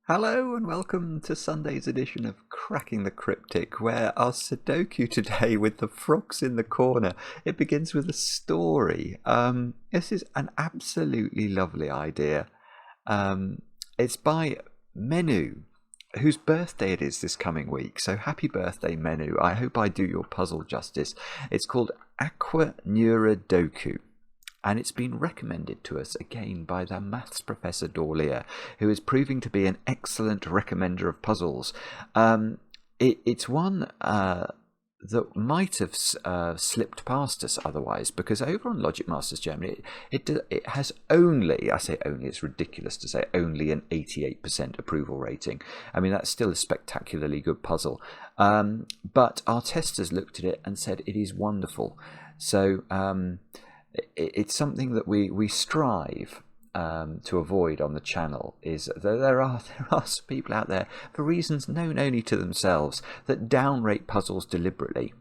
Hello and welcome to Sunday's edition of Cracking the Cryptic, where our Sudoku today with the frogs in the corner, it begins with a story. This is an absolutely lovely idea. It's by Menu, whose birthday it is this coming week. So happy birthday, Menu. I hope I do your puzzle justice. It's called Aquanuradoku. And it's been recommended to us again by the maths professor Dorlier, who is proving to be an excellent recommender of puzzles. It's one that might have slipped past us otherwise, because over on Logic Masters Germany, it has only, I say only, it's ridiculous to say only, an 88% approval rating. I mean, that's still a spectacularly good puzzle. But our testers looked at it and said it is wonderful. So it's something that we strive to avoid on the channel. Is there are some people out there, for reasons known only to themselves, that downrate puzzles deliberately,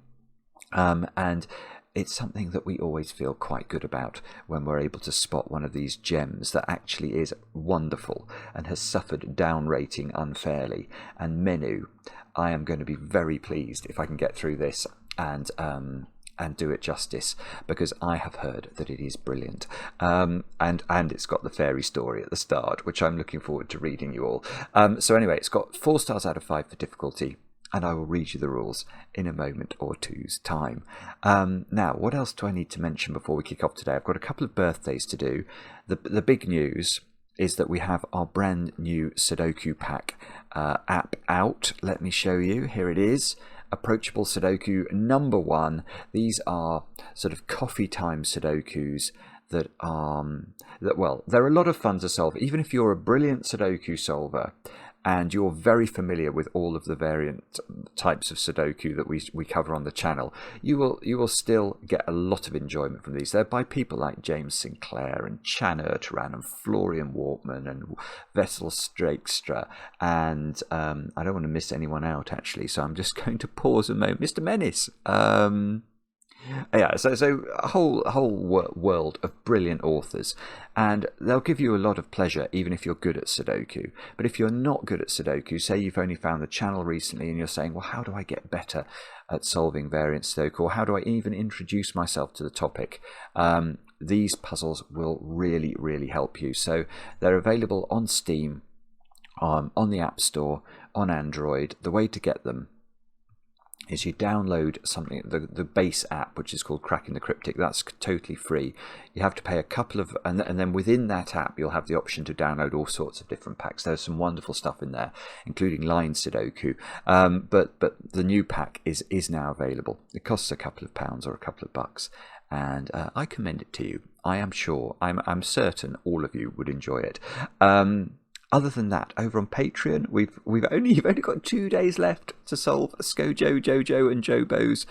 and it's something that we always feel quite good about when we're able to spot one of these gems that actually is wonderful and has suffered downrating unfairly. And Menu, I am going to be very pleased if I can get through this and do it justice, because I have heard that it is brilliant, and it's got the fairy story at the start, which I'm looking forward to reading you all. So anyway, it's got 4 stars out of 5 for difficulty, and I will read you the rules in a moment or two's time. Now, what else do I need to mention before we kick off today? I've got a couple of birthdays to do. The big news is that we have our brand new Sudoku pack app out. Let me show you. Here it is. Approachable Sudoku number 1. These are sort of coffee time Sudokus that well, they're a lot of fun to solve. Even if you're a brilliant Sudoku solver and you're very familiar with all of the variant types of Sudoku that we cover on the channel, you will still get a lot of enjoyment from these. They're by people like James Sinclair and Chan Erteran and Florian Wortman and Vessel Strakestra, and I don't want to miss anyone out actually, so I'm just going to pause a moment. Mr. Menace. Yeah, so a whole world of brilliant authors, and they'll give you a lot of pleasure even if you're good at Sudoku. But if you're not good at Sudoku, say you've only found the channel recently and you're saying, well, how do I get better at solving variant Sudoku, or how do I even introduce myself to the topic? These puzzles will really, really help you. So they're available on Steam, on the App Store, on Android. The way to get them is you download something, the base app, which is called Cracking the Cryptic. That's totally free. You have to pay a couple of, and then within that app you'll have the option to download all sorts of different packs. There's some wonderful stuff in there, including line Sudoku. But the new pack is now available. It costs a couple of pounds or a couple of bucks, and I commend it to you. I am sure, I'm certain all of you would enjoy it. Other than that, over on Patreon, you've only got 2 days left to solve Skojo, Jojo, and Jobo's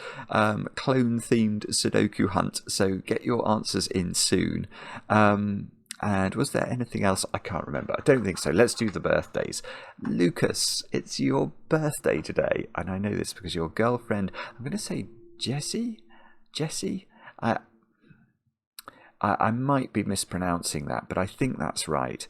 clone-themed Sudoku hunt. So get your answers in soon. And was there anything else? I can't remember. I don't think so. Let's do the birthdays. Lucas, it's your birthday today, and I know this because your girlfriend, I'm going to say Jessie. I might be mispronouncing that, but I think that's right.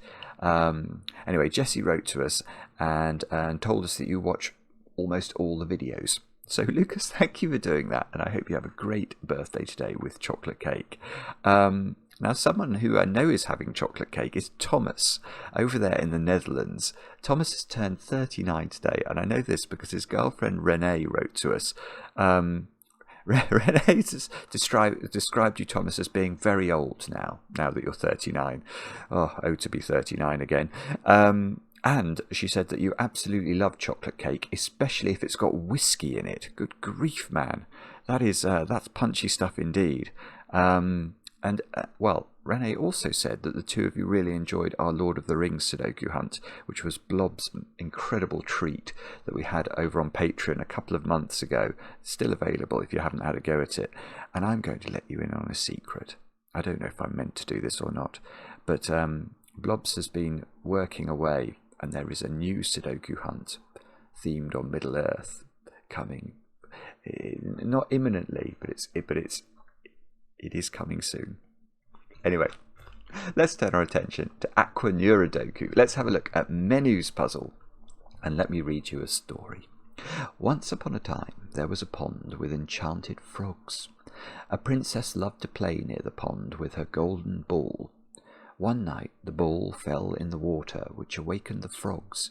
Anyway, Jessie wrote to us and told us that you watch almost all the videos. So Lucas, thank you for doing that, and I hope you have a great birthday today with chocolate cake. Now, someone who I know is having chocolate cake is Thomas over there in the Netherlands. Thomas has turned 39 today, and I know this because his girlfriend Renee wrote to us. Renee described you, Thomas, as being very old now that you're 39. Oh, to be 39 again. And she said that you absolutely love chocolate cake, especially if it's got whiskey in it. Good grief, man. That's punchy stuff indeed. Well, Renee also said that the two of you really enjoyed our Lord of the Rings Sudoku hunt, which was Blob's incredible treat that we had over on Patreon a couple of months ago. Still available if you haven't had a go at it. And I'm going to let you in on a secret. I don't know if I'm meant to do this or not, but Blobs has been working away, and there is a new Sudoku hunt themed on Middle Earth coming. Not imminently, but it is coming soon. Anyway, let's turn our attention to Aquanuradoku. Let's have a look at Menu's puzzle, and let me read you a story. Once upon a time, there was a pond with enchanted frogs. A princess loved to play near the pond with her golden ball. One night, the ball fell in the water, which awakened the frogs.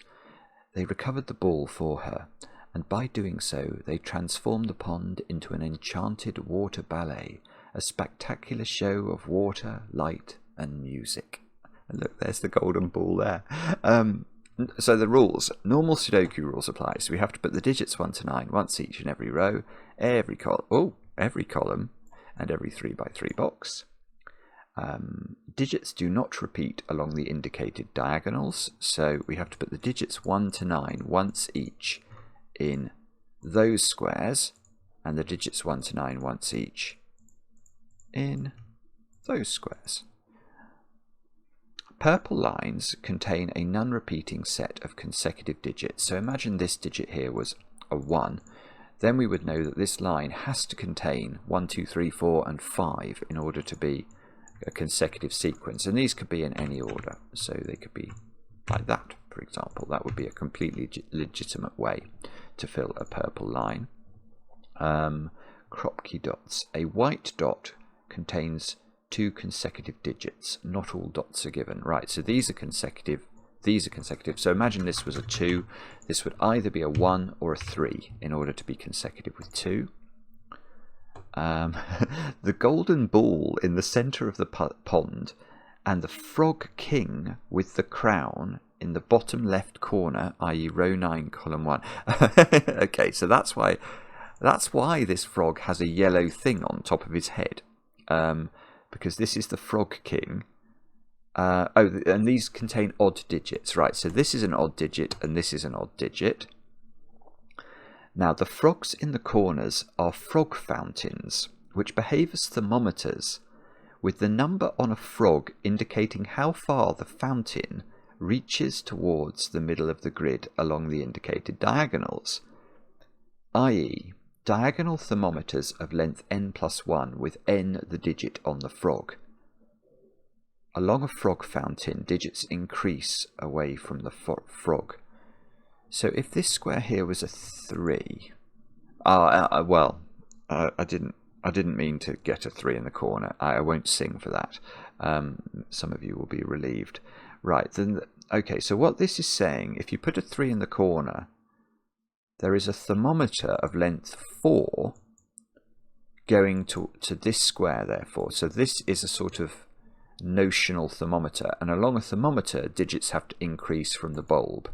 They recovered the ball for her, and by doing so, they transformed the pond into an enchanted water ballet, a spectacular show of water, light, and music. And look, there's the golden ball there. So the rules, normal Sudoku rules apply. So we have to put the digits 1 to 9 once each in every row, every column, and every 3 by 3 box. Digits do not repeat along the indicated diagonals, so we have to put the digits 1 to 9 once each in those squares, and the digits 1 to 9 once each in those squares. Purple lines contain a non-repeating set of consecutive digits. So imagine this digit here was a 1. Then we would know that this line has to contain 1, 2, 3, 4, and 5 in order to be a consecutive sequence. And these could be in any order. So they could be like that, for example. That would be a completely legitimate way to fill a purple line. Kropki dots. A white dot contains 2 consecutive digits. Not all dots are given. Right, so these are consecutive. These are consecutive. So imagine this was a 2. This would either be a 1 or a 3 in order to be consecutive with 2. The golden ball in the centre of the pond and the frog king with the crown in the bottom left corner, i.e. row 9, column 1. Okay, so that's why this frog has a yellow thing on top of his head. Because this is the frog king. And these contain odd digits, right? So this is an odd digit and this is an odd digit. Now the frogs in the corners are frog fountains, which behave as thermometers, with the number on a frog indicating how far the fountain reaches towards the middle of the grid along the indicated diagonals, i.e. diagonal thermometers of length n+1 with n the digit on the frog. Along a frog fountain, digits increase away from the frog. So if this square here was a 3, I didn't mean to get a 3 in the corner. I won't sing for that. Some of you will be relieved. Right, then, okay, so what this is saying, if you put a 3 in the corner, there is a thermometer of length 4 going to this square, therefore. So this is a sort of notional thermometer, and along a thermometer, digits have to increase from the bulb.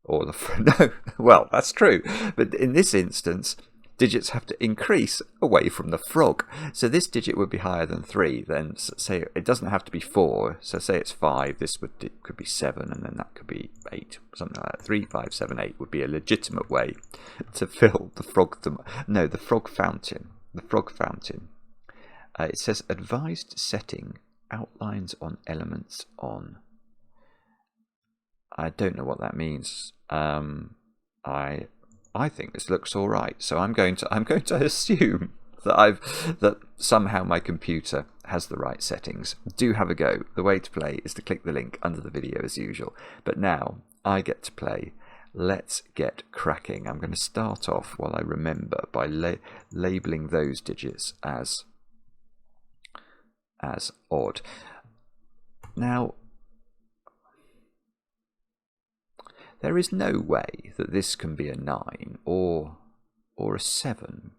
Or no, well, that's true. But in this instance, digits have to increase away from the frog. So this digit would be higher than 3. Then say it doesn't have to be 4. So say it's 5. This could be 7, and then that could be 8, something like that. 3, 5, 7, 8 would be a legitimate way to fill the frog. The frog fountain. The frog fountain. It says advised setting, outlines on elements on. I don't know what that means. I think this looks all right, so I'm going to assume that somehow my computer has the right settings. Do have a go. The way to play is to click the link under the video as usual. But now I get to play. Let's get cracking. I'm going to start off, while I remember, by labelling those digits as odd. Now, there is no way that this can be a 9 or a 7.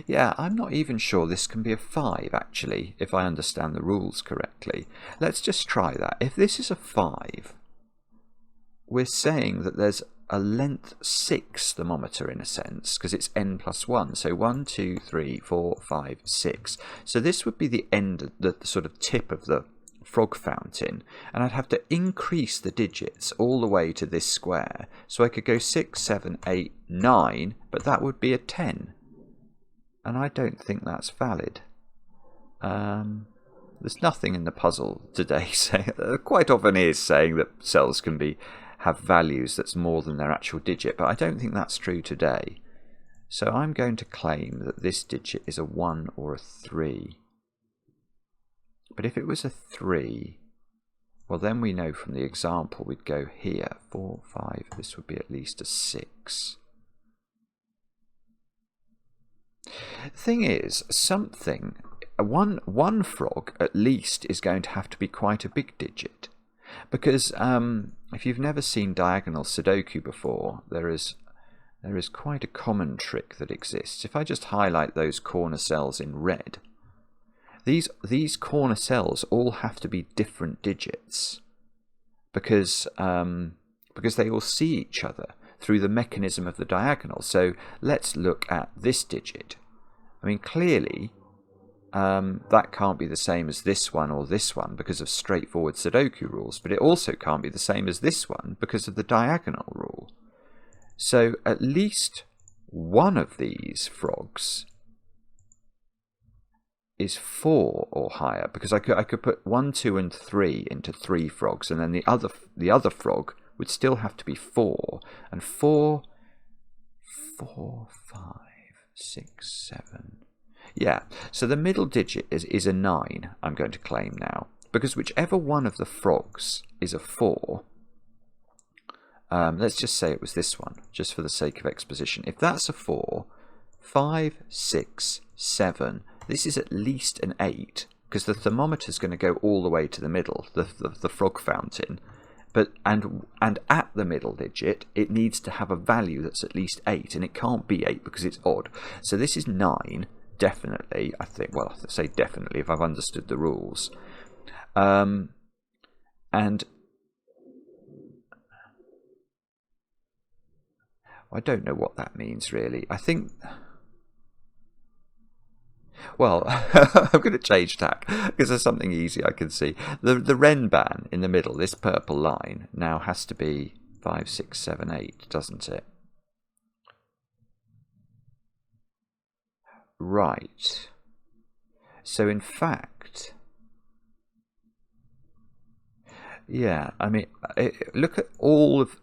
Yeah, I'm not even sure this can be a 5, actually, if I understand the rules correctly. Let's just try that. If this is a 5, we're saying that there's a length 6 thermometer in a sense, because it's n+1. So 1, 2, 3, 4, 5, 6. So this would be the end, the sort of tip of the frog fountain, and I'd have to increase the digits all the way to this square. So I could go 6, 7, 8, 9, but that would be a 10. And I don't think that's valid. There's nothing in the puzzle today saying, quite often is saying that cells can have values that's more than their actual digit, but I don't think that's true today. So I'm going to claim that this digit is a 1 or a 3. But if it was a 3, well then we know from the example we'd go here, 4, 5, this would be at least a 6. Thing is, one frog at least is going to have to be quite a big digit. Because if you've never seen diagonal Sudoku before, there is quite a common trick that exists. If I just highlight those corner cells in red, these corner cells all have to be different digits because they all see each other through the mechanism of the diagonal. So let's look at this digit. I mean, clearly that can't be the same as this one or this one because of straightforward Sudoku rules, but it also can't be the same as this one because of the diagonal rule. So at least one of these frogs is 4 or higher, because I could put 1, 2, and 3 into 3 frogs, and then the other frog would still have to be 4, and 4, 5, 6, 7. Yeah, so the middle digit is a 9, I'm going to claim now, because whichever one of the frogs is a 4, let's just say it was this one, just for the sake of exposition. If that's a 4, 5, 6, 7, this is at least an 8, because the thermometer is going to go all the way to the middle, the frog fountain. But and at the middle digit, it needs to have a value that's at least 8, and it can't be 8 because it's odd. So this is 9, definitely, I think. Well, I say definitely if I've understood the rules. And I don't know what that means, really. I think... Well, I'm going to change tack because there's something easy I can see. The Renban in the middle, this purple line, now has to be 5, 6, 7, 8, doesn't it? Right. So in fact, yeah, I mean, look at all of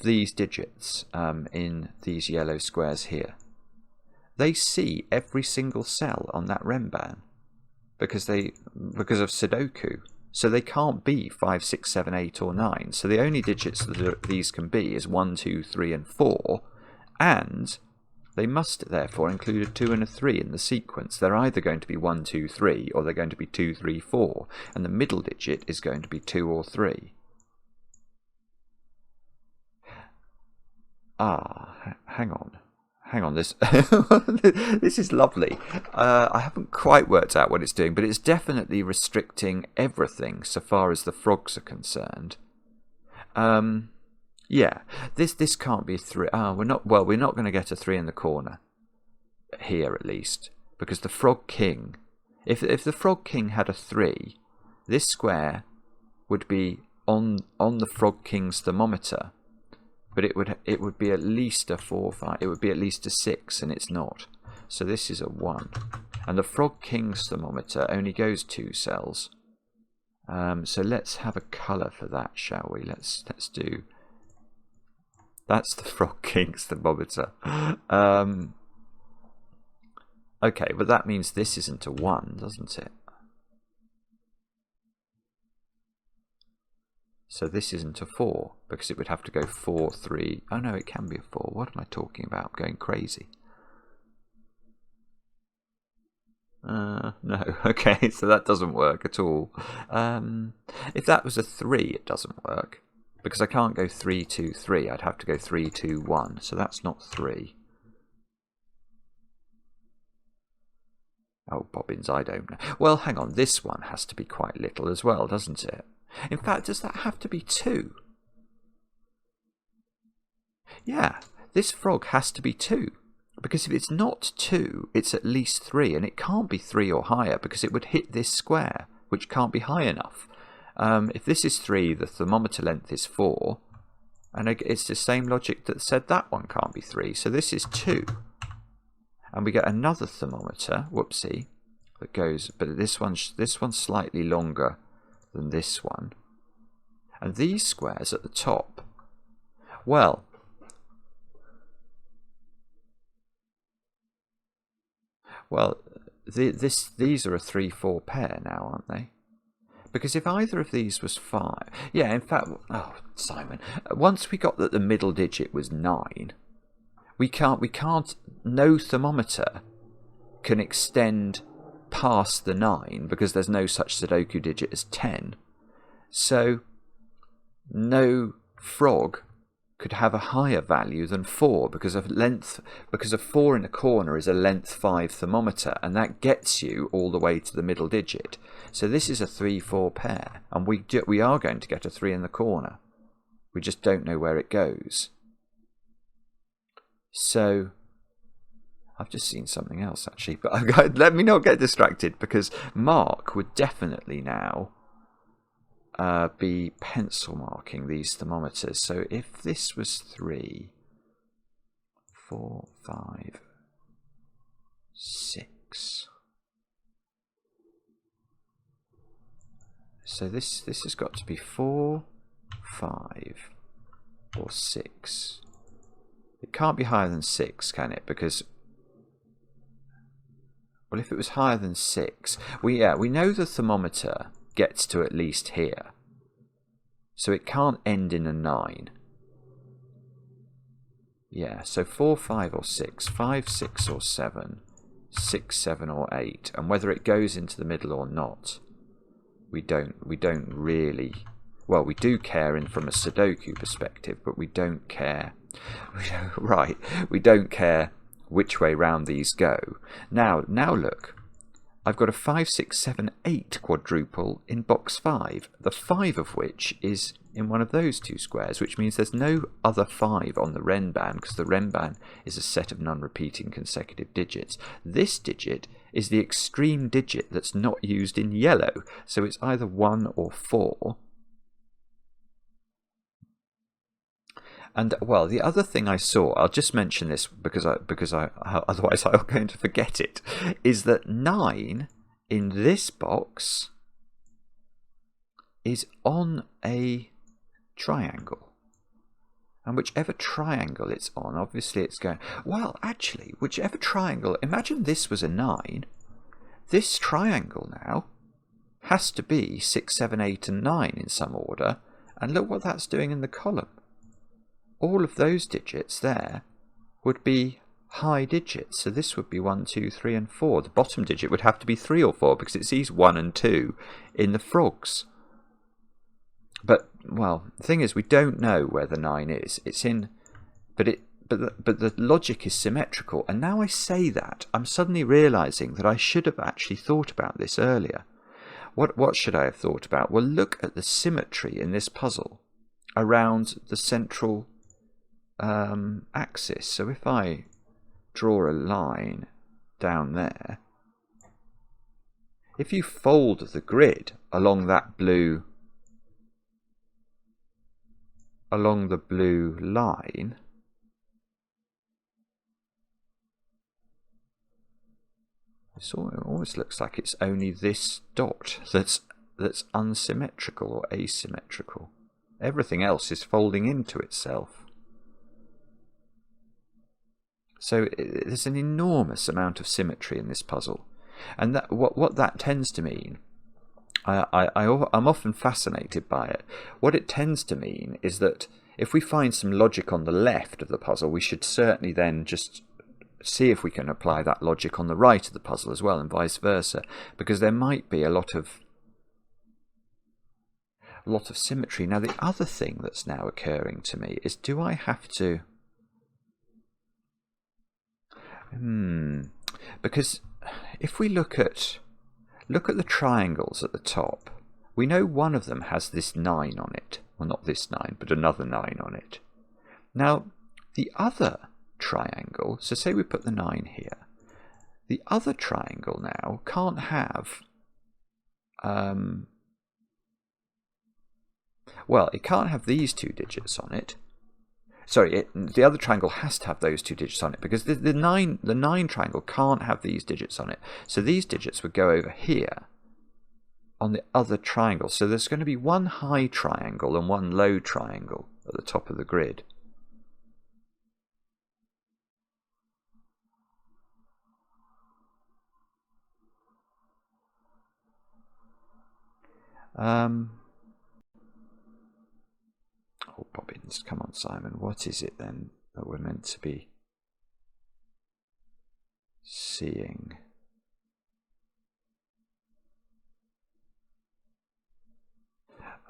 these digits in these yellow squares here. They see every single cell on that Renban because of Sudoku. So they can't be 5, 6, 7, 8, or 9. So the only digits that these can be is 1, 2, 3, and 4. And they must therefore include a 2 and a 3 in the sequence. They're either going to be 1, 2, 3, or they're going to be 2, 3, 4. And the middle digit is going to be 2 or 3. Hang on, this this is lovely. I haven't quite worked out what it's doing, but it's definitely restricting everything so far as the frogs are concerned. Yeah, this can't be 3. We're not going to get a 3 in the corner here, at least, because the frog king, if the frog king had a 3, this square would be on the frog king's thermometer. But it would be at least a 4, 5. It would be at least a 6, and it's not. So this is a 1, and the frog king's thermometer only goes 2 cells. So let's have a colour for that, shall we? Let's do. That's the frog king's thermometer. Okay, but that means this isn't a 1, doesn't it? So this isn't a 4, because it would have to go 4, 3... Oh no, it can be a 4. What am I talking about? I'm going crazy. No, okay, so that doesn't work at all. If that was a 3, it doesn't work, because I can't go 3, 2, 3. I'd have to go 3, 2, 1, so that's not 3. Oh, bobbins, I don't know. Well, hang on, this one has to be quite little as well, doesn't it? In fact, does that have to be 2? Yeah, this frog has to be 2. Because if it's not 2, it's at least 3. And it can't be 3 or higher because it would hit this square, which can't be high enough. If this is 3, the thermometer length is 4. And it's the same logic that said that one can't be 3. So this is 2. And we get another thermometer, whoopsie, that goes... But this one's slightly longer than this one, and these squares at the top, well, Well, these are a 3-4 pair now, aren't they? Because if either of these was 5... Yeah, in fact... Oh, Simon. Once we got that the middle digit was 9, we can't... No thermometer can extend past the 9 because there's no such Sudoku digit as 10. So no frog could have a higher value than 4 because of 4 in a corner is a length 5 thermometer, and that gets you all the way to the middle digit. So this is a 3-4 pair, and we are going to get a 3 in the corner. We just don't know where it goes. So I've just seen something else actually, but let me not get distracted, because Mark would definitely now be pencil marking these thermometers. So if this was 3, 4, 5, 6. So this has got to be 4, 5, or 6. It can't be higher than 6, can it? Because, well, if it was higher than 6, we know the thermometer gets to at least here, so it can't end in a 9. Yeah, so 4, 5 or 6, 5, 6 or 7, 6, 7 or 8, and whether it goes into the middle or not, we don't really... Well, we do care from a Sudoku perspective, but we don't care. Right, we don't care which way round these go. Now look. I've got a 5, 6, 7, 8 quadruple in box 5, the 5 of which is in one of those two squares, which means there's no other 5 on the Renban, because the Renban is a set of non-repeating consecutive digits. This digit is the extreme digit that's not used in yellow, so it's either 1 or 4. And, well, the other thing I saw, I'll just mention this because otherwise I'm going to forget it, is that 9 in this box is on a triangle. And whichever triangle it's on, obviously it's going... Well, actually, whichever triangle... Imagine this was a 9. This triangle now has to be 6, 7, 8 and 9 in some order. And look what that's doing in the column. All of those digits there would be high digits. So this would be 1, 2, 3 and 4. The bottom digit would have to be 3 or 4 because it's these 1 and 2 in the frogs. But, well, the thing is, we don't know where the 9 is. It's in... But the logic is symmetrical. And now I say that, I'm suddenly realising that I should have actually thought about this earlier. What should I have thought about? Well, look at the symmetry in this puzzle around the central axis. So if I draw a line down there, if you fold the grid along that blue, along the blue line, it almost looks like it's only this dot that's unsymmetrical or asymmetrical. Everything else is folding into itself. So there's an enormous amount of symmetry in this puzzle. And that, what that tends to mean, I'm often fascinated by it. What it tends to mean is that if we find some logic on the left of the puzzle, we should certainly then just see if we can apply that logic on the right of the puzzle as well, and vice versa. Because there might be a lot of symmetry. Now, the other thing that's now occurring to me is, do I have to... Because if we look at the triangles at the top, we know one of them has this 9 on it. Well, not this 9, but another 9 on it. Now, the other triangle, so say we put the 9 here, the other triangle now can't have... well, it can't have these 2 digits on it. Sorry, the other triangle has to have those 2 digits on it, because the 9 triangle can't have these digits on it. So these digits would go over here on the other triangle. So there's going to be one high triangle and one low triangle at the top of the grid. Oh, bobbins, come on, Simon. What is it then that we're meant to be seeing?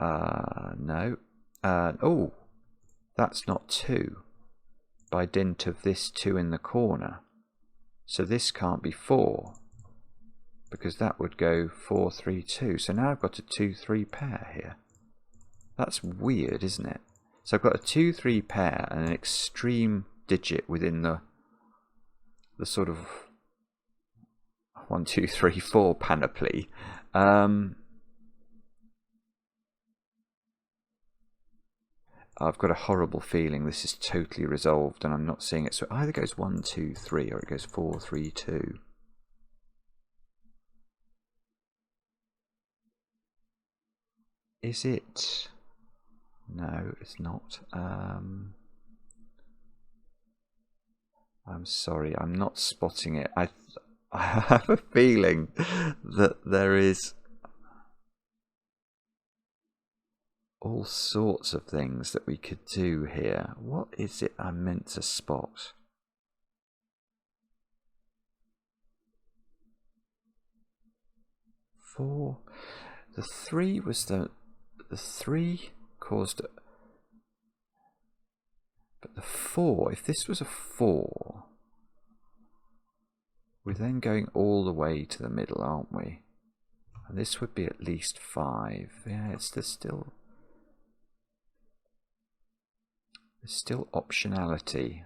No. Oh, that's not 2 by dint of this 2 in the corner. So this can't be 4, because that would go 4, 3, 2. So now I've got a 2, 3 pair here. That's weird, isn't it? So I've got a 2, 3 pair and an extreme digit within the sort of 1, 2, 3, 4 panoply. I've got a horrible feeling this is totally resolved and I'm not seeing it. So it either goes 1, 2, 3 or it goes 4, 3, 2. Is it? No, it's not. I'm sorry, I'm not spotting it. I have a feeling that there is all sorts of things that we could do here. What is it I'm meant to spot? Four. The 3 was the 3 caused it. But the 4, if this was a 4, we're then going all the way to the middle, aren't we? And this would be at least 5. Yeah, there's still optionality.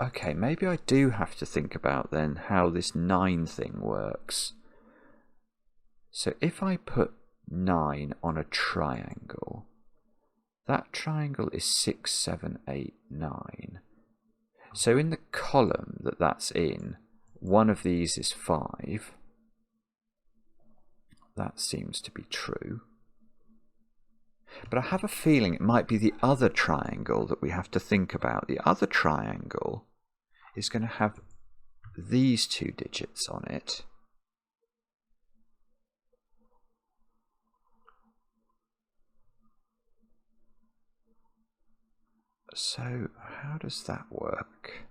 Okay, maybe I do have to think about then how this 9 thing works. So if I put 9 on a triangle, that triangle is 6, 7, 8, 9. So in the column that's in, one of these is 5. That seems to be true. But I have a feeling it might be the other triangle that we have to think about. The other triangle is going to have these 2 digits on it. So how does that work?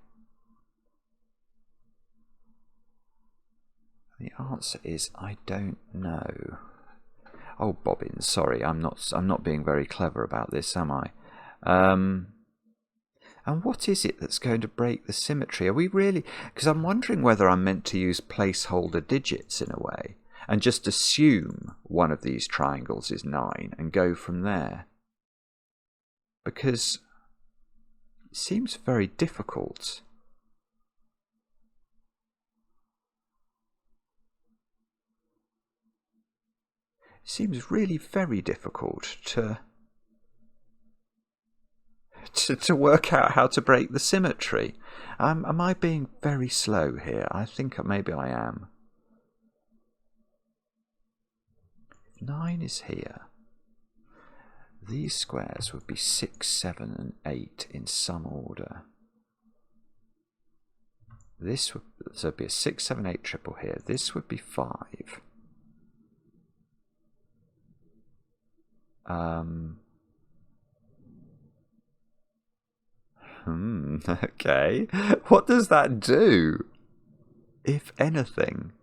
The answer is I don't know. Oh, bobbins, sorry, I'm not being very clever about this, am I? And what is it that's going to break the symmetry? Are we really? Because I'm wondering whether I'm meant to use placeholder digits in a way and just assume one of these triangles is 9 and go from there. Because it seems very difficult. It seems really very difficult to work out how to break the symmetry. Am I being very slow here? I think maybe I am. If 9 is here, these squares would be 6, 7 and 8 in some order. This would, so it'd be a 6, 7, 8 triple here. This would be 5. Okay. What does that do? If anything.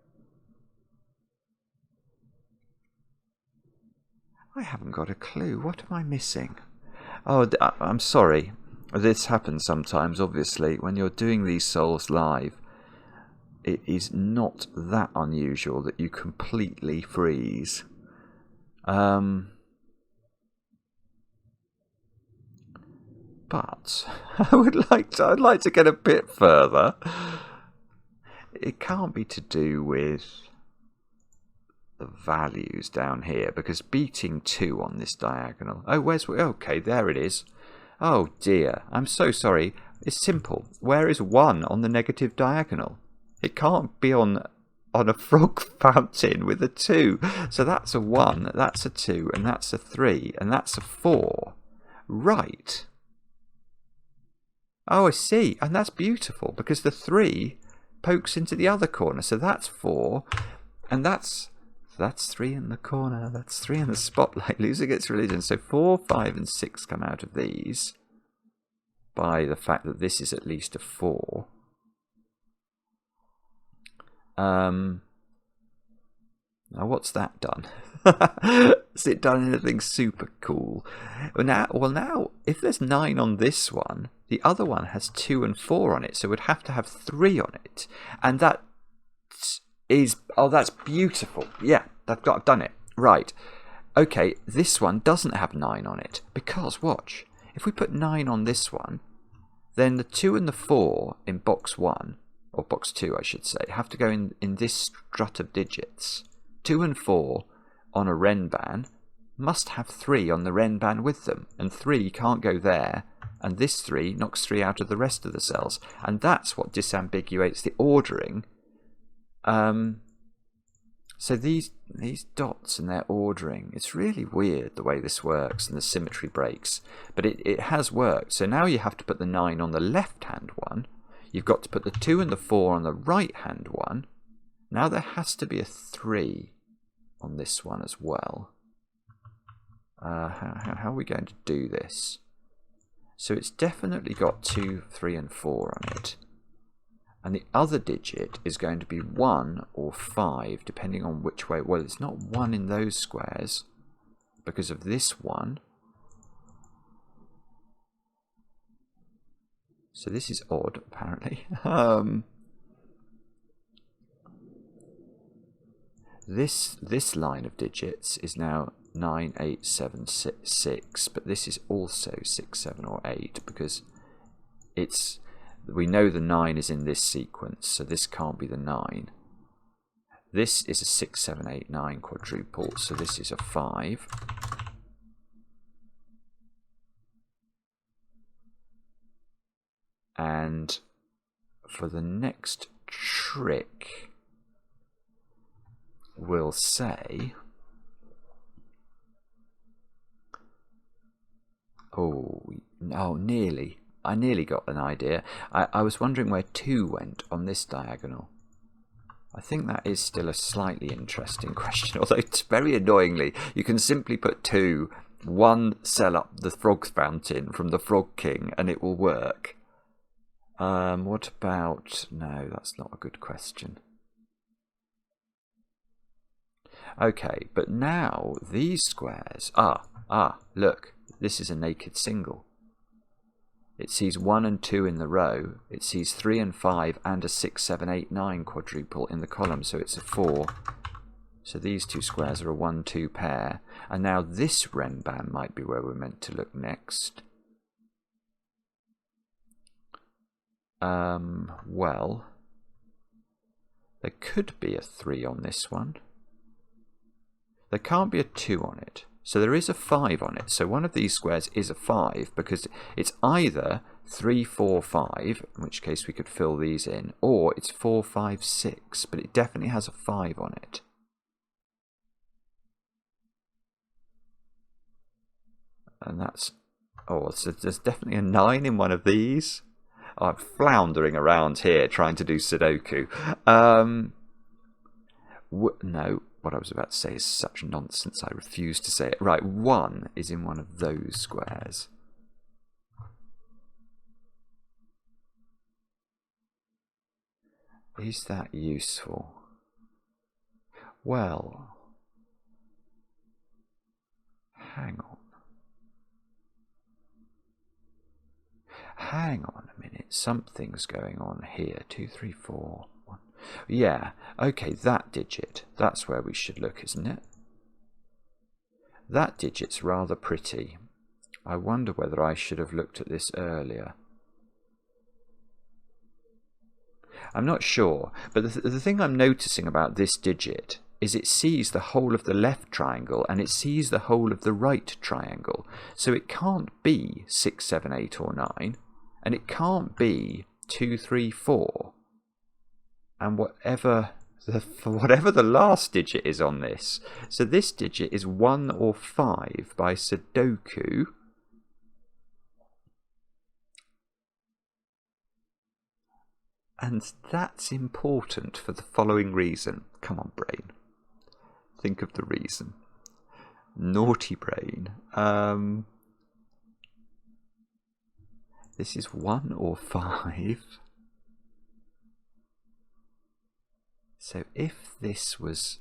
I haven't got a clue. What am I missing? Oh, I'm sorry. This happens sometimes, obviously. When you're doing these solves live, it is not that unusual that you completely freeze. But I'd like to get a bit further. It can't be to do with the values down here, because beating 2 on this diagonal. Oh, okay, there it is. Oh dear, I'm so sorry. It's simple. Where is 1 on the negative diagonal? It can't be on a frog fountain with a 2. So that's a 1, that's a 2, and that's a 3, and that's a 4. Right. Oh, I see. And that's beautiful, because the 3 pokes into the other corner. So that's 4. And that's 3 in the corner. That's 3 in the spotlight. Losing its religion. So 4, 5, and 6 come out of these by the fact that this is at least a 4. Now what's that done? Has it done anything super cool? Well, now, if there's 9 on this one, the other one has 2 and 4 on it, so it would have to have 3 on it. And that is... Oh, that's beautiful. Yeah, I've done it. Right. Okay, this one doesn't have 9 on it, because, watch, if we put 9 on this one, then the 2 and the 4 in box 1, or box 2 I should say, have to go in this strut of digits. 2 and 4 on a Renban must have 3 on the Renban with them, and 3 can't go there, and this 3 knocks 3 out of the rest of the cells, and that's what disambiguates the ordering. So these dots and their ordering, it's really weird the way this works and the symmetry breaks, but it has worked. So now you have to put the 9 on the left hand one, you've got to put the 2 and the 4 on the right hand one. Now there has to be a 3 on this one as well. How are we going to do this? So it's definitely got 2, 3 and 4 on it. And the other digit is going to be 1 or 5, depending on which way. Well, it's not 1 in those squares because of this one. So this is odd, apparently. This line of digits is now 9, 8, 7, 6, but this is also 6, 7, or 8 because it's... We know the 9 is in this sequence, so this can't be the 9. This is a 6, 7, 8, 9 quadruple, so this is a 5. And for the next trick, we'll say... Oh, nearly. I nearly got an idea. I was wondering where 2 went on this diagonal. I think that is still a slightly interesting question, although it's very annoyingly, you can simply put 2, 1 cell up the frog fountain from the Frog King, and it will work. What about... No, that's not a good question. Okay, but now these squares... look, this is a naked single. It sees 1 and 2 in the row. It sees 3 and 5 and a 6, 7, 8, 9 quadruple in the column, so it's a 4. So these 2 squares are a 1, 2 pair. And now this Renban might be where we're meant to look next. Well, there could be a 3 on this one. There can't be a 2 on it. So there is a 5 on it. So one of these squares is a 5 because it's either 3, 4, 5, in which case we could fill these in, or it's 4, 5, 6, but it definitely has a 5 on it. And that's... Oh, so there's definitely a 9 in one of these. Oh, I'm floundering around here trying to do Sudoku. No. What I was about to say is such nonsense, I refuse to say it. Right, 1 is in one of those squares. Is that useful? Well, hang on. Hang on a minute, something's going on here. 2, 3, 4, 1. Yeah, okay, that digit. That's where we should look, isn't it? That digit's rather pretty. I wonder whether I should have looked at this earlier. I'm not sure, but the thing I'm noticing about this digit is it sees the whole of the left triangle and it sees the whole of the right triangle. So it can't be 6, 7, 8 or 9, and it can't be 2, 3, 4. And whatever the last digit is on this. So this digit is 1 or 5 by Sudoku. And that's important for the following reason. Come on, brain. think of the reason. Naughty brain. This is 1 or 5. So if this was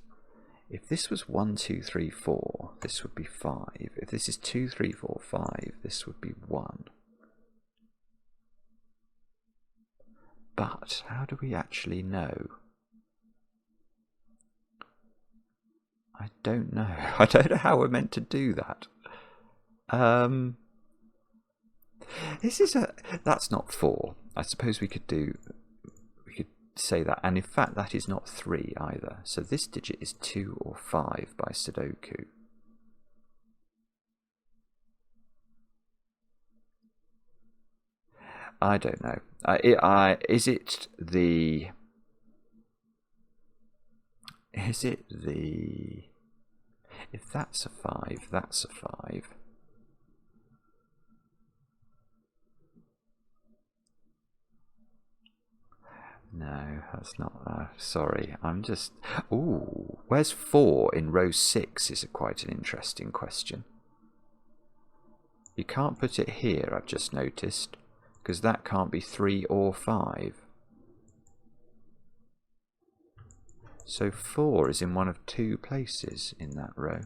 1, 2, 3, 4, this would be 5. If this is 2, 3, 4, 5, this would be 1. But how do we actually know? I don't know. I don't know how we're meant to do that. That's not 4. I suppose we could say that, and in fact that is not 3 either. So this digit is 2 or 5 by Sudoku. I don't know. Is it the... If that's a 5, that's a 5. No, that's not... sorry, I'm just... Ooh, where's 4 in row 6 is quite an interesting question. You can't put it here, I've just noticed, because that can't be 3 or 5. So 4 is in one of 2 places in that row.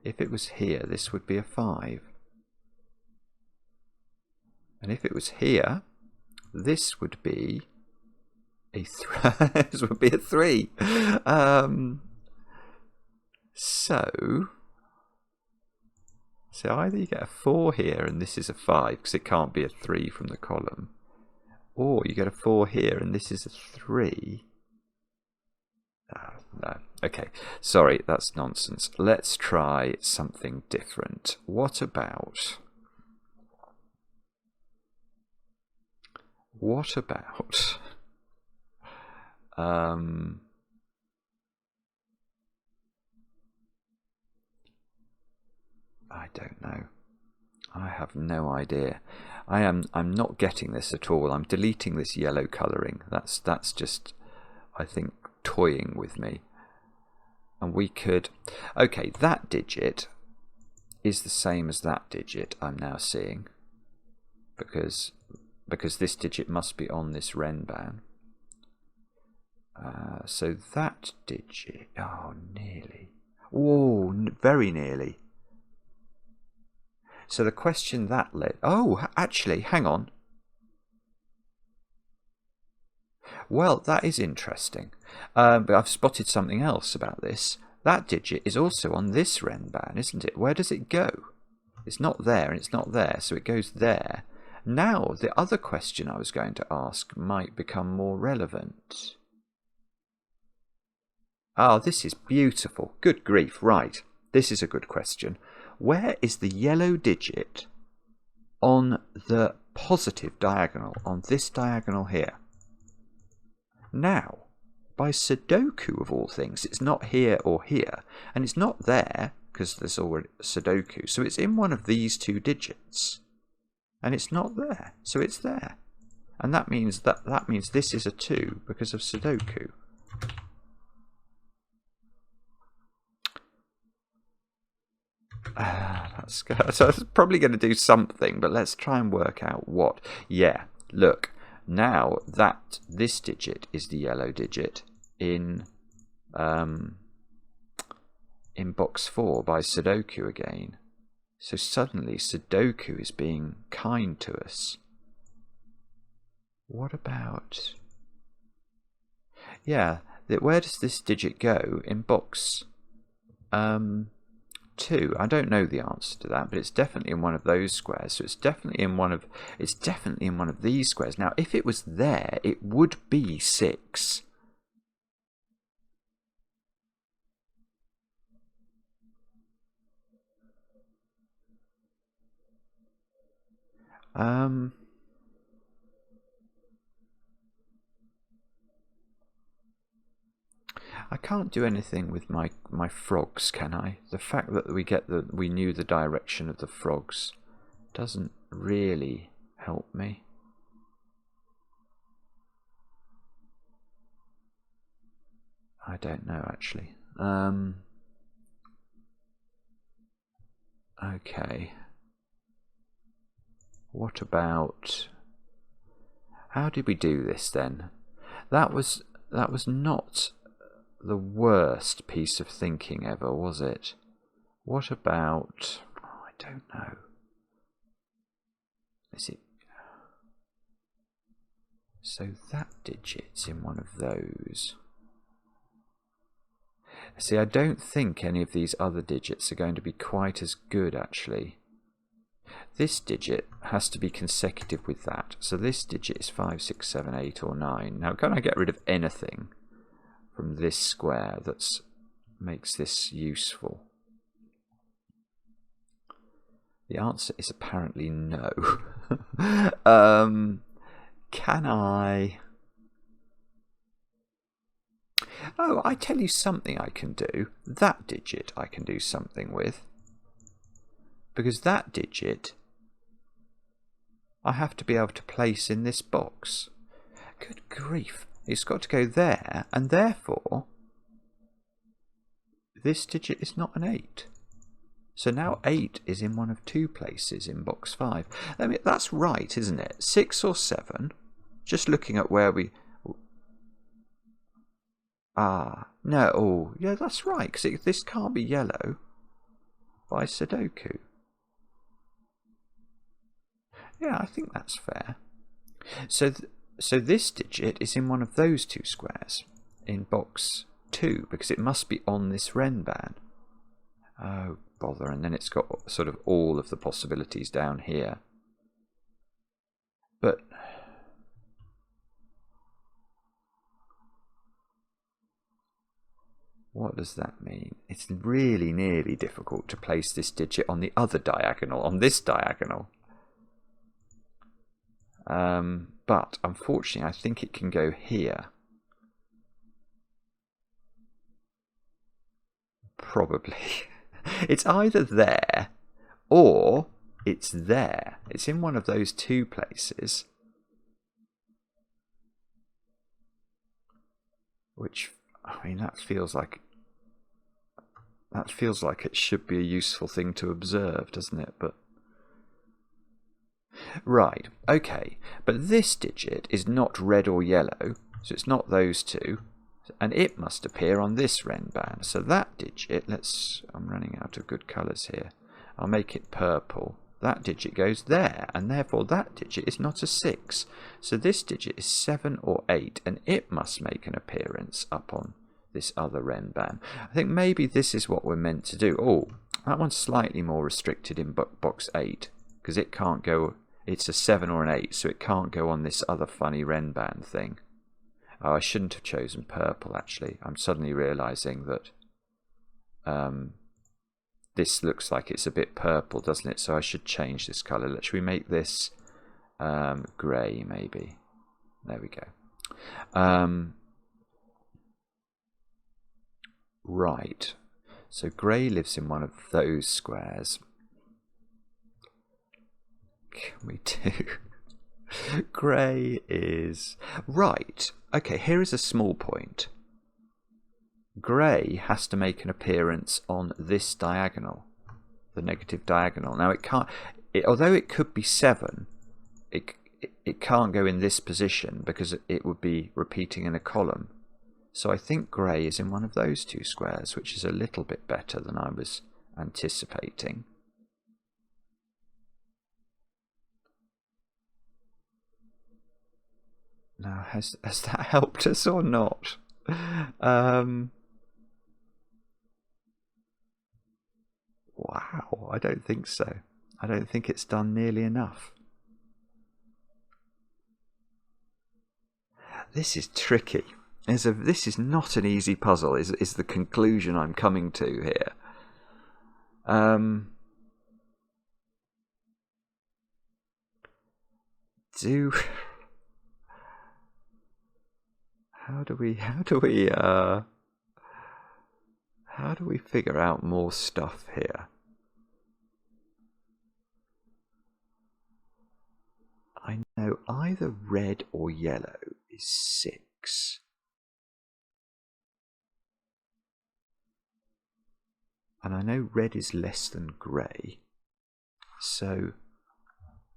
If it was here, this would be a 5. And if it was here, this would be a 3. This would be a 3. So either you get a 4 here and this is a 5 because it can't be a 3 from the column, or you get a 4 here and this is a 3. No. Okay, sorry, that's nonsense. Let's try something different. What about I don't know. I have no idea. I'm not getting this at all. I'm deleting this yellow colouring. That's just, I think, toying with me. And we could... Okay, that digit is the same as that digit I'm now seeing. Because this digit must be on this Renban. So that digit... Oh, nearly. Oh, very nearly. So the question that led... Oh, actually, hang on. Well, that is interesting. But I've spotted something else about this. That digit is also on this Renban, isn't it? Where does it go? It's not there and it's not there, so it goes there. Now, the other question I was going to ask might become more relevant. Oh, this is beautiful. Good grief. Right. This is a good question. Where is the yellow digit on the positive diagonal, on this diagonal here? Now, by Sudoku of all things, it's not here or here, and it's not there because there's already Sudoku, so it's in one of these 2 digits, and it's not there, so it's there, and that means this is a 2 because of Sudoku. So it's probably going to do something, but let's try and work out what. Yeah, look. Now that this digit is the yellow digit in box 4 by Sudoku again. So suddenly Sudoku is being kind to us. What about... Yeah, where does this digit go in box 2? I don't know the answer to that, but it's definitely in one of those squares. So it's definitely in one of these squares. Now, if it was there, it would be 6. I can't do anything with my frogs, can I? The fact that we knew the direction of the frogs doesn't really help me. I don't know, actually. Okay. What about... How did we do this then? That was not the worst piece of thinking ever, was it? What about... Oh, I don't know. Is it... So that digit's in one of those. See, I don't think any of these other digits are going to be quite as good, actually. This digit has to be consecutive with that. So this digit is 5, 6, 7, 8, or 9. Now, can I get rid of anything from this square that makes this useful? The answer is apparently no. Can I... Oh, I tell you something I can do. That digit I can do something with. Because that digit I have to be able to place in this box. Good grief. It's got to go there, and therefore this digit is not an 8. So now 8 is in one of 2 places in box 5. I mean, that's right, isn't it? 6 or 7. Just looking at where we... Ah, no, oh, yeah, that's right, because this can't be yellow by Sudoku. Yeah, I think that's fair. So this digit is in one of those 2 squares, in box 2, because it must be on this Renban. Oh, bother, and then it's got sort of all of the possibilities down here. But... what does that mean? It's really nearly difficult to place this digit on the other diagonal, on this diagonal. But unfortunately, I think it can go here. Probably. It's either there or it's there. It's in one of those 2 places. Which, I mean, that feels like it should be a useful thing to observe, doesn't it? But right, okay. But this digit is not red or yellow, so it's not those 2, and it must appear on this Renban. So that digit, I'm running out of good colours here. I'll make it purple. That digit goes there, and therefore that digit is not a 6. So this digit is 7 or 8, and it must make an appearance up on this other Renban. I think maybe this is what we're meant to do. Oh, that one's slightly more restricted in box 8, because it can't go... It's a 7 or an 8, so it can't go on this other funny Renban thing. Oh, I shouldn't have chosen purple, actually. I'm suddenly realising that this looks like it's a bit purple, doesn't it? So I should change this colour. Should we make this grey, maybe? There we go. Right. So grey lives in one of those squares. Can we do... grey is... Right. Okay, here is a small point. Grey has to make an appearance on this diagonal, the negative diagonal. Now it can't... although it could be 7, it can't go in this position because it would be repeating in a column. So I think grey is in one of those 2 squares, which is a little bit better than I was anticipating. Now, has that helped us or not? Wow, I don't think so. I don't think it's done nearly enough. This is tricky. This is not an easy puzzle, is the conclusion I'm coming to here. How do we figure out more stuff here? I know either red or yellow is 6. And I know red is less than grey. So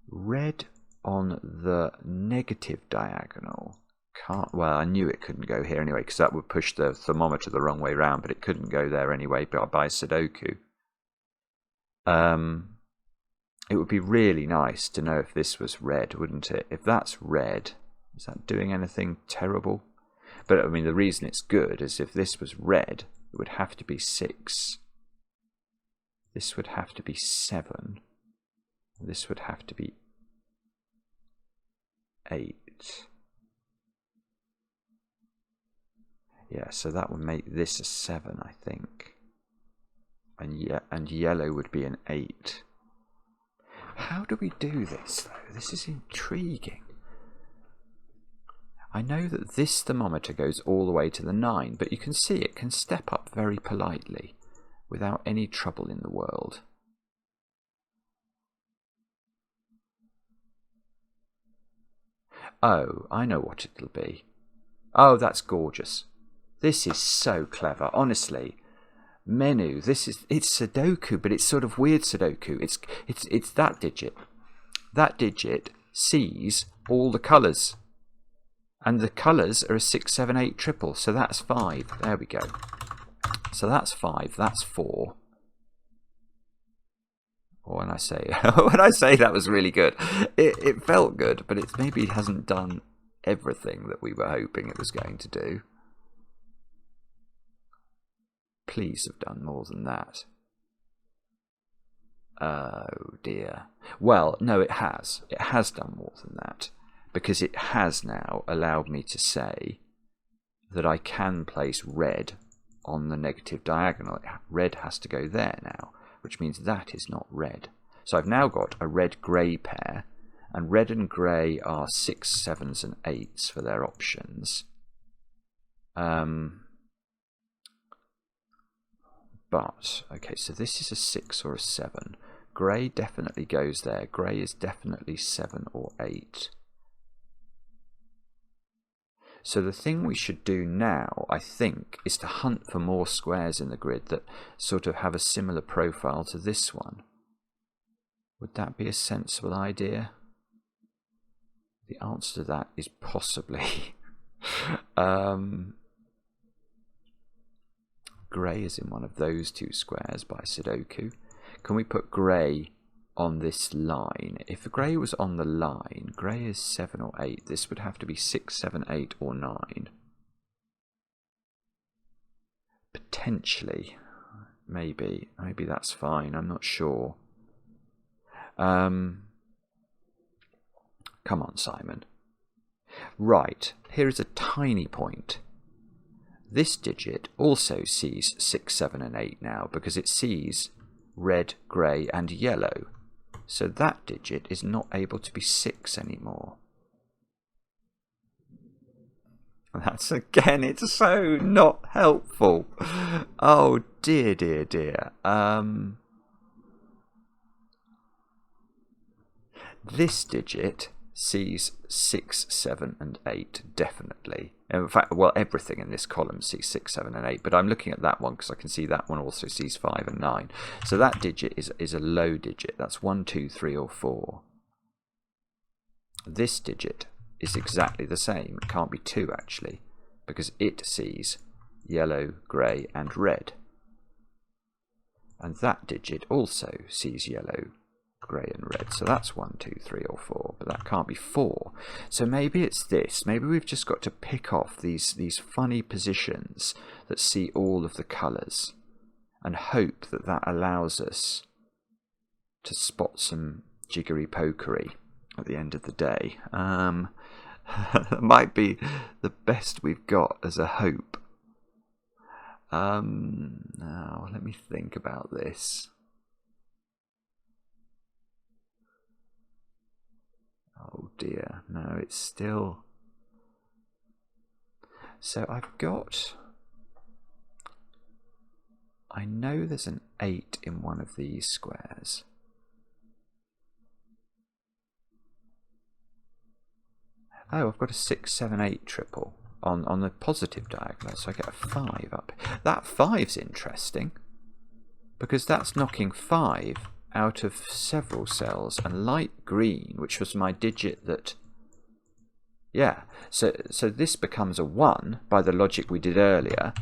red on the negative diagonal can't, well, I knew it couldn't go here anyway, because that would push the thermometer the wrong way round, but it couldn't go there anyway by Sudoku. It would be really nice to know if this was red, wouldn't it? If that's red, is that doing anything terrible? But I mean, the reason it's good is if this was red, it would have to be 6. This would have to be 7. This would have to be 8. Yeah, so that would make this a 7, I think. And yellow would be an 8. How do we do this, though? This is intriguing. I know that this thermometer goes all the way to the 9, but you can see it can step up very politely without any trouble in the world. Oh, I know what it'll be. Oh, that's gorgeous. This is so clever, honestly. Menu, it's Sudoku, but it's sort of weird Sudoku. It's that digit. That digit sees all the colours. And the colours are a 6, 7, 8 triple, so that's 5. There we go. So that's 5, that's 4. Or when I say that was really good. It felt good, but it maybe hasn't done everything that we were hoping it was going to do. Please have done more than that. Oh dear. Well, no, it has. It has done more than that. Because it has now allowed me to say that I can place red on the negative diagonal. Red has to go there now, which means that is not red. So I've now got a red-grey pair, and red and grey are 6, 7s and 8s for their options. But, okay, so this is a 6 or a 7. Grey definitely goes there. Grey is definitely 7 or 8. So the thing we should do now, I think, is to hunt for more squares in the grid that sort of have a similar profile to this one. Would that be a sensible idea? The answer to that is possibly. Grey is in one of those 2 squares by Sudoku. Can we put grey on this line? If grey was on the line, grey is 7 or 8. This would have to be 6, 7, 8 or 9. Potentially. Maybe that's fine. I'm not sure. Come on, Simon. Right, here is a tiny point. This digit also sees 6, 7 and 8 now because it sees red, grey and yellow. So that digit is not able to be 6 anymore. That's again, it's so not helpful. Oh dear, dear, dear. This digit sees 6, 7 and 8 definitely. In fact, well, everything in this column sees 6, 7 and 8, but I'm looking at that one because I can see that one also sees 5 and 9. So that digit is a low digit. That's 1, 2, 3 or 4. This digit is exactly the same. It can't be 2 actually, because it sees yellow, grey and red. And that digit also sees yellow, grey and red. So that's 1, 2, 3 or 4, but that can't be 4. So maybe it's this. Maybe we've just got to pick off these funny positions that see all of the colours and hope that that allows us to spot some jiggery pokery at the end of the day. That might be the best we've got as a hope. Now let me think about this. Oh dear, no, it's still. So I know there's an 8 in one of these squares. Oh, I've got a 6, 7, 8 triple on the positive diagonal, so I get a 5 up. That 5's interesting. because that's knocking 5 out of several cells, and light green, which was my digit that... Yeah, so this becomes a 1 by the logic we did earlier,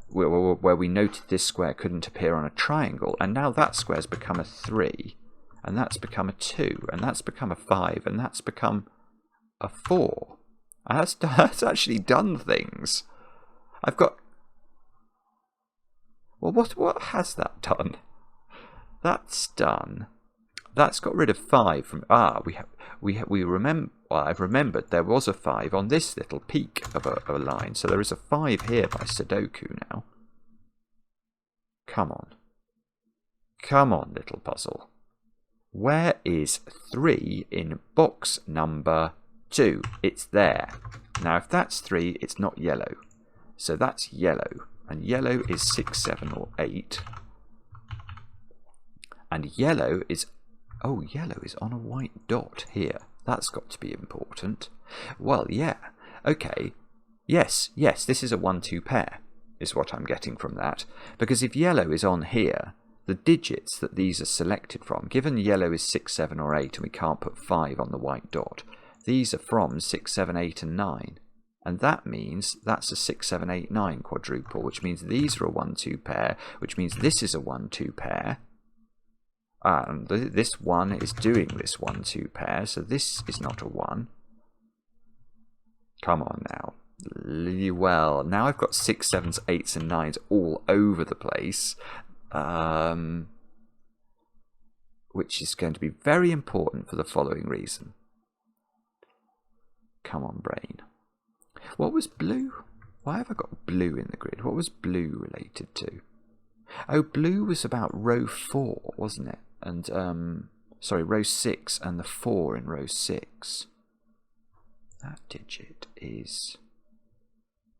where we noted this square couldn't appear on a triangle, and now that square's become a 3, and that's become a 2, and that's become a 5, and that's become a 4. That's actually done things. I've got... Well, what has that done? That's done. That's got rid of 5 from... we remember... Well, I've remembered there was a 5 on this little peak of a line, so there is a 5 here by Sudoku now. Come on. Come on, little puzzle. Where is 3 in box number 2? It's there. Now, if that's 3, it's not yellow. So that's yellow. And yellow is 6, 7, or 8. And yellow is... Oh, yellow is on a white dot here. That's got to be important. Well, yeah. Okay. Yes, this is a 1-2 pair, is what I'm getting from that. Because if yellow is on here, the digits that these are selected from, given yellow is 6, 7, or 8, and we can't put 5 on the white dot, these are from 6, 7, 8, and 9. And that means that's a 6, 7, 8, 9 quadruple, which means these are a 1-2 pair, which means this is a 1-2 pair. And this one is doing this 1-2 pair, so this is not a 1. Come on now. Well, now I've got 6, 7s, 8s, and 9s all over the place, which is going to be very important for the following reason. Come on, brain. What was blue? Why have I got blue in the grid? What was blue related to? Oh, blue was about row 4, wasn't it? And, sorry, row 6 and the 4 in row 6. That digit is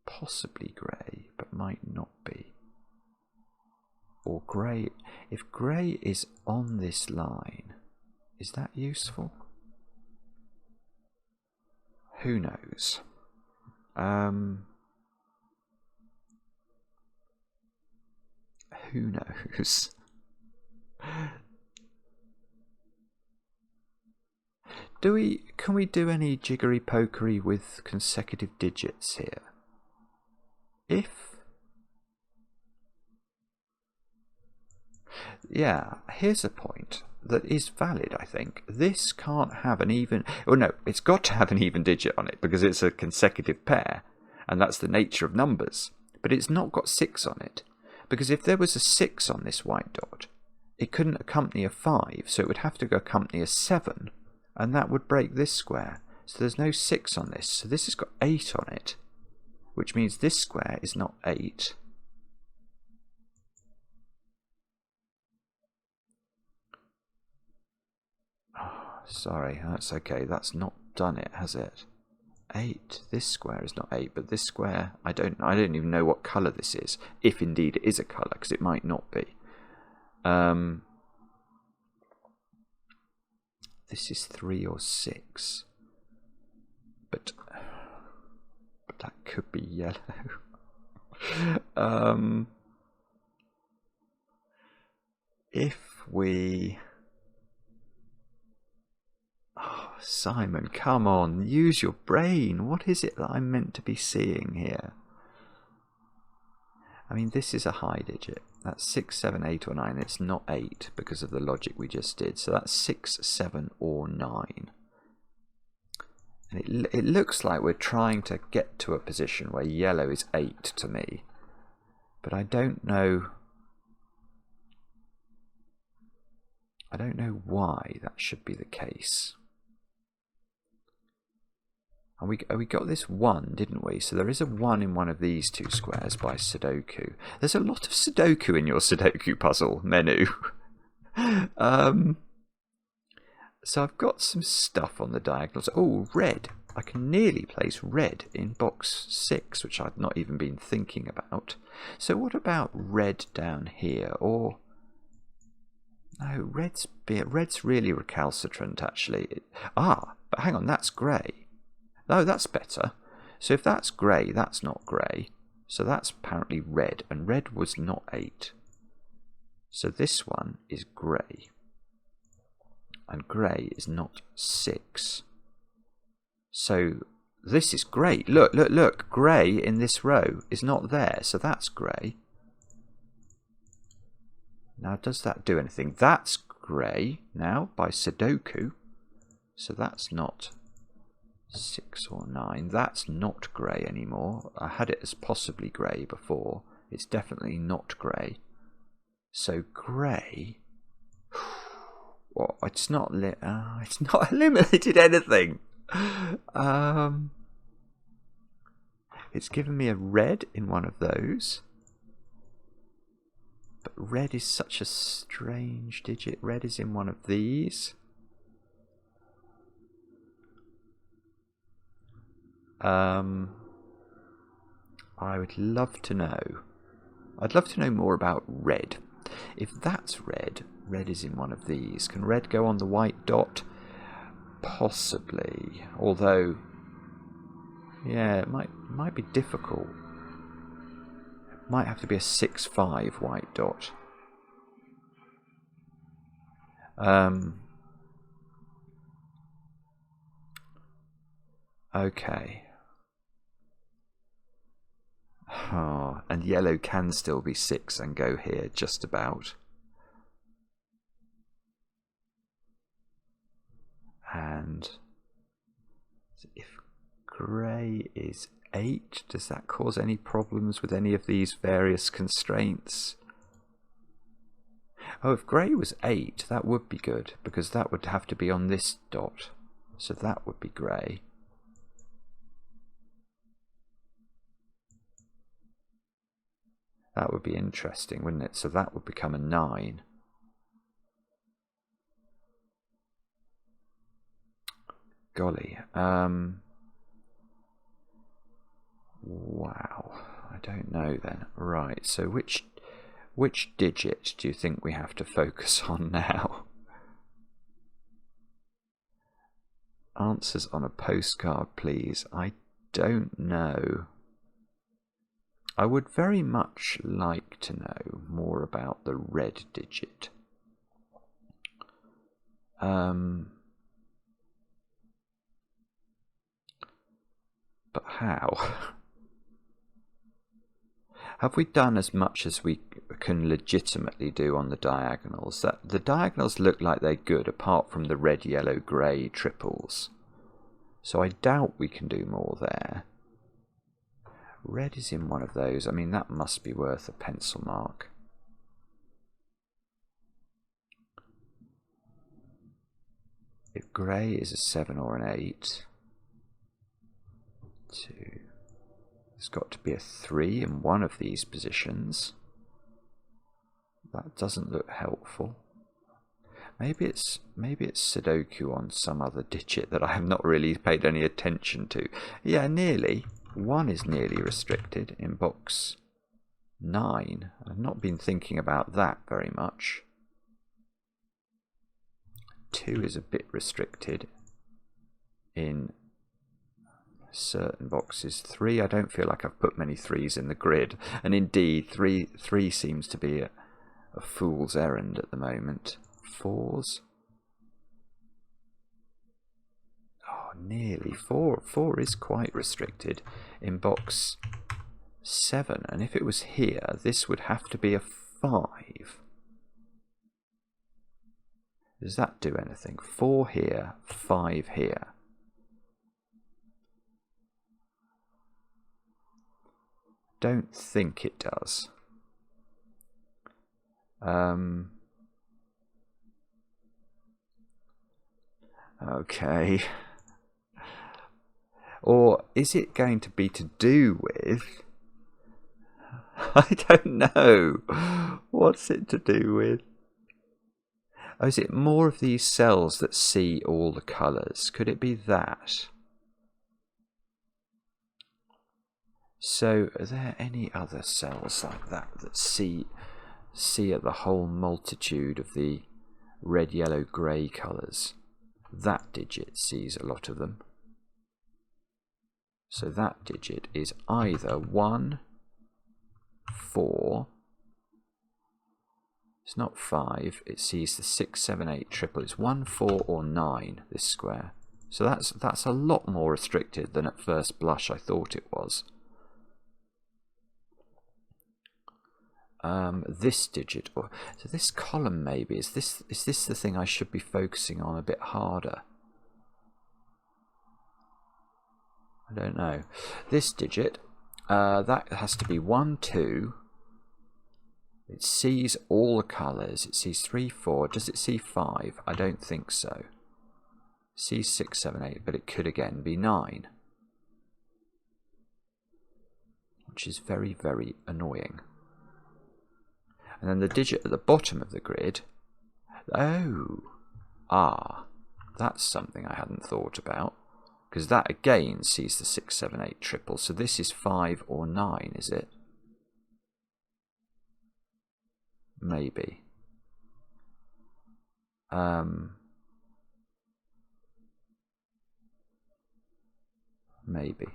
possibly grey, but might not be. Or grey. If grey is on this line, is that useful? Who knows? Who knows? Can we do any jiggery pokery with consecutive digits here? Yeah, here's a point that is valid, I think. This can't have an even... Oh no, it's got to have an even digit on it because it's a consecutive pair, and that's the nature of numbers. But it's not got 6 on it, because if there was a 6 on this white dot, it couldn't accompany a 5, so it would have to go accompany a 7, and that would break this square. So there's no 6 on this, so this has got 8 on it, which means this square is not 8. Oh, sorry, that's okay. That's not done it, has it? 8. This square is not 8, but this square, I don't even know what colour this is, if indeed it is a colour, because it might not be. This is 3 or 6, but that could be yellow. If we... Oh, Simon, come on, use your brain. What is it that I'm meant to be seeing here? I mean, this is a high digit. That's 6, 7, 8, or 9. It's not 8 because of the logic we just did. So that's 6, 7, or 9. And it looks like we're trying to get to a position where yellow is 8 to me. But I don't know... I don't know why that should be the case. And we got this 1, didn't we? So there is a 1 in one of these 2 squares by Sudoku. There's a lot of Sudoku in your Sudoku puzzle menu. So I've got some stuff on the diagonals. Oh, red. I can nearly place red in box 6, which I've not even been thinking about. So what about red down here? Or... no, red's really recalcitrant, actually. But hang on, that's grey. Oh, that's better. So if that's grey, that's not grey. So that's apparently red, and red was not 8. So this one is grey. And grey is not 6. So this is great. Look, look, look. Grey in this row is not there. So that's grey. Now, does that do anything? That's grey now by Sudoku. So that's not 6 or 9. That's not grey anymore. I had it as possibly grey before. It's definitely not grey. So grey... Well, it's not eliminated anything. It's given me a red in one of those. But red is such a strange digit. Red is in one of these. I would love to know. I'd love to know more about red. If that's red, red is in one of these. Can red go on the white dot? Possibly. Although, yeah, it might be difficult. It might have to be a 6-5 white dot. Okay. Oh, and yellow can still be 6 and go here, just about. And if grey is 8, does that cause any problems with any of these various constraints? Oh, if grey was 8, that would be good, because that would have to be on this dot. So that would be grey. That would be interesting, wouldn't it? So that would become a 9. Golly. Wow. I don't know then. Right, so which digit do you think we have to focus on now? Answers on a postcard, please. I don't know. I would very much like to know more about the red digit. But how? Have we done as much as we can legitimately do on the diagonals? The diagonals look like they're good, apart from the red, yellow, grey triples. So I doubt we can do more there. Red is in one of those. I mean, that must be worth a pencil mark. If grey is a 7 or an 8, 2. There's got to be a 3 in one of these positions. That doesn't look helpful. Maybe it's Sudoku on some other digit that I have not really paid any attention to. Yeah, nearly. 1 is nearly restricted in box 9. I've not been thinking about that very much. 2 is a bit restricted in certain boxes. 3, I don't feel like I've put many 3s in the grid. And indeed, 3 seems to be a fool's errand at the moment. 4s. Nearly 4 is quite restricted in box 7, and if it was here, this would have to be a 5. Does that do anything? 4 here, 5 here. Don't think it does. Okay. Or is it going to be to do with... I don't know. What's it to do with? Oh, is it more of these cells that see all the colours? Could it be that? So, are there any other cells like that that see the whole multitude of the red, yellow, grey colours? That digit sees a lot of them. So that digit is either 1, 4, It's not 5. It sees the 6, 7, 8 triple. It's 1, 4 or 9, this square. So that's a lot more restricted than at first blush I thought it was. This digit, so this column maybe, is this the thing I should be focusing on a bit harder? I don't know. This digit, that has to be 1, 2. It sees all the colours. It sees 3, 4. Does it see 5? I don't think so. It sees 6, 7, 8, but it could again be 9. Which is very, very annoying. And then the digit at the bottom of the grid, that's something I hadn't thought about. Because that again sees the 6, 7, 8 triple. So this is 5 or 9, is it? Maybe. Maybe.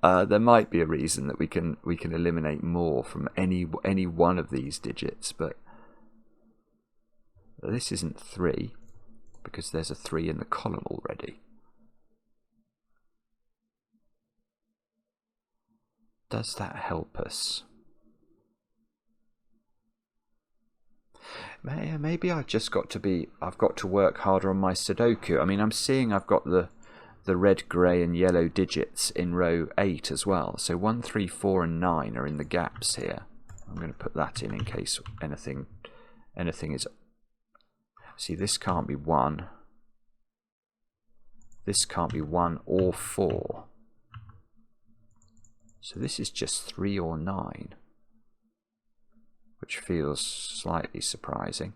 There might be a reason that we can eliminate more from any one of these digits, but this isn't 3 because there's a 3 in the column already. Does that help us? Maybe I've got to work harder on my Sudoku. I mean, I'm seeing I've got the red, grey and yellow digits in row 8 as well. So 1, 3, 4 and 9 are in the gaps here. I'm going to put that in case anything is... See, this can't be 1. This can't be 1 or 4. So this is just 3 or 9. Which feels slightly surprising.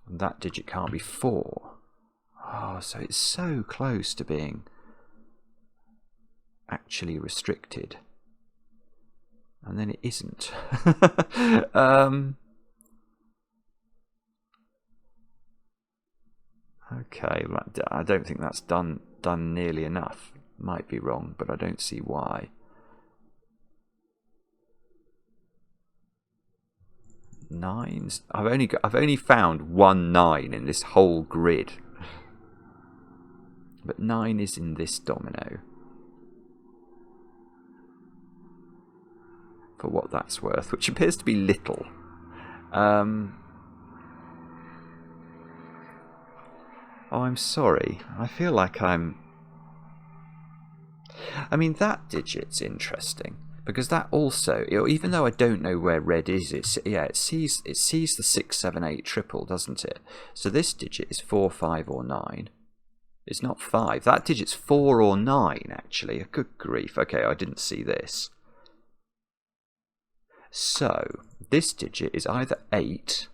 And that digit can't be 4. Oh, so it's so close to being actually restricted. And then it isn't. Okay, I don't think that's done nearly enough. Might be wrong, but I don't see why. Nines. I've only found 1 9 in this whole grid. But 9 is in this domino. For what that's worth, which appears to be little. Oh, I'm sorry. I feel like I mean, that digit's interesting. Because that also, even though I don't know where red is, it sees the 6, 7, 8 triple, doesn't it? So this digit is 4, 5 or 9. It's not 5. That digit's 4 or 9, actually. Good grief. Okay, I didn't see this. So, this digit is either 8.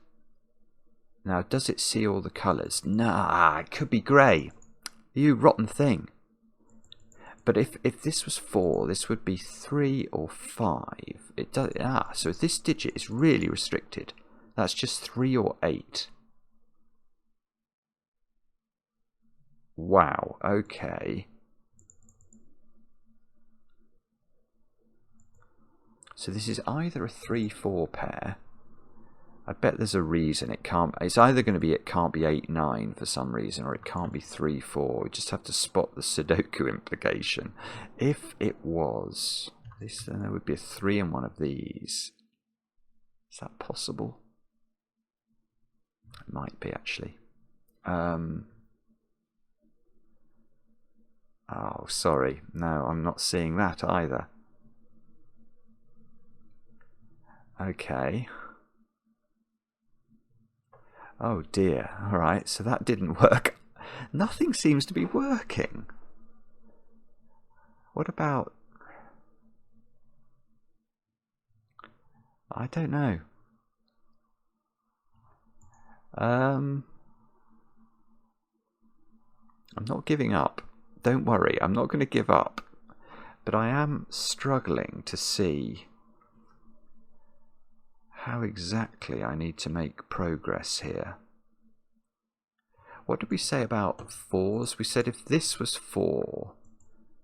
Now, does it see all the colours? Nah, it could be grey. You rotten thing. But if this was 4, this would be 3 or 5. It does. So this digit is really restricted. That's just 3 or 8. Wow, okay. So this is either a 3-4 pair. I bet there's a reason it can't. It's either going to be it can't be 8-9 for some reason, or it can't be 3-4. We just have to spot the Sudoku implication. If it was this, then there would be a 3 in one of these. Is that possible? It might be actually. Oh, sorry. No, I'm not seeing that either. Okay. Oh dear. Alright, so that didn't work. Nothing seems to be working. What about... I don't know. I'm not giving up. Don't worry, I'm not going to give up. But I am struggling to see how exactly I need to make progress here. What did we say about 4s? We said if this was 4,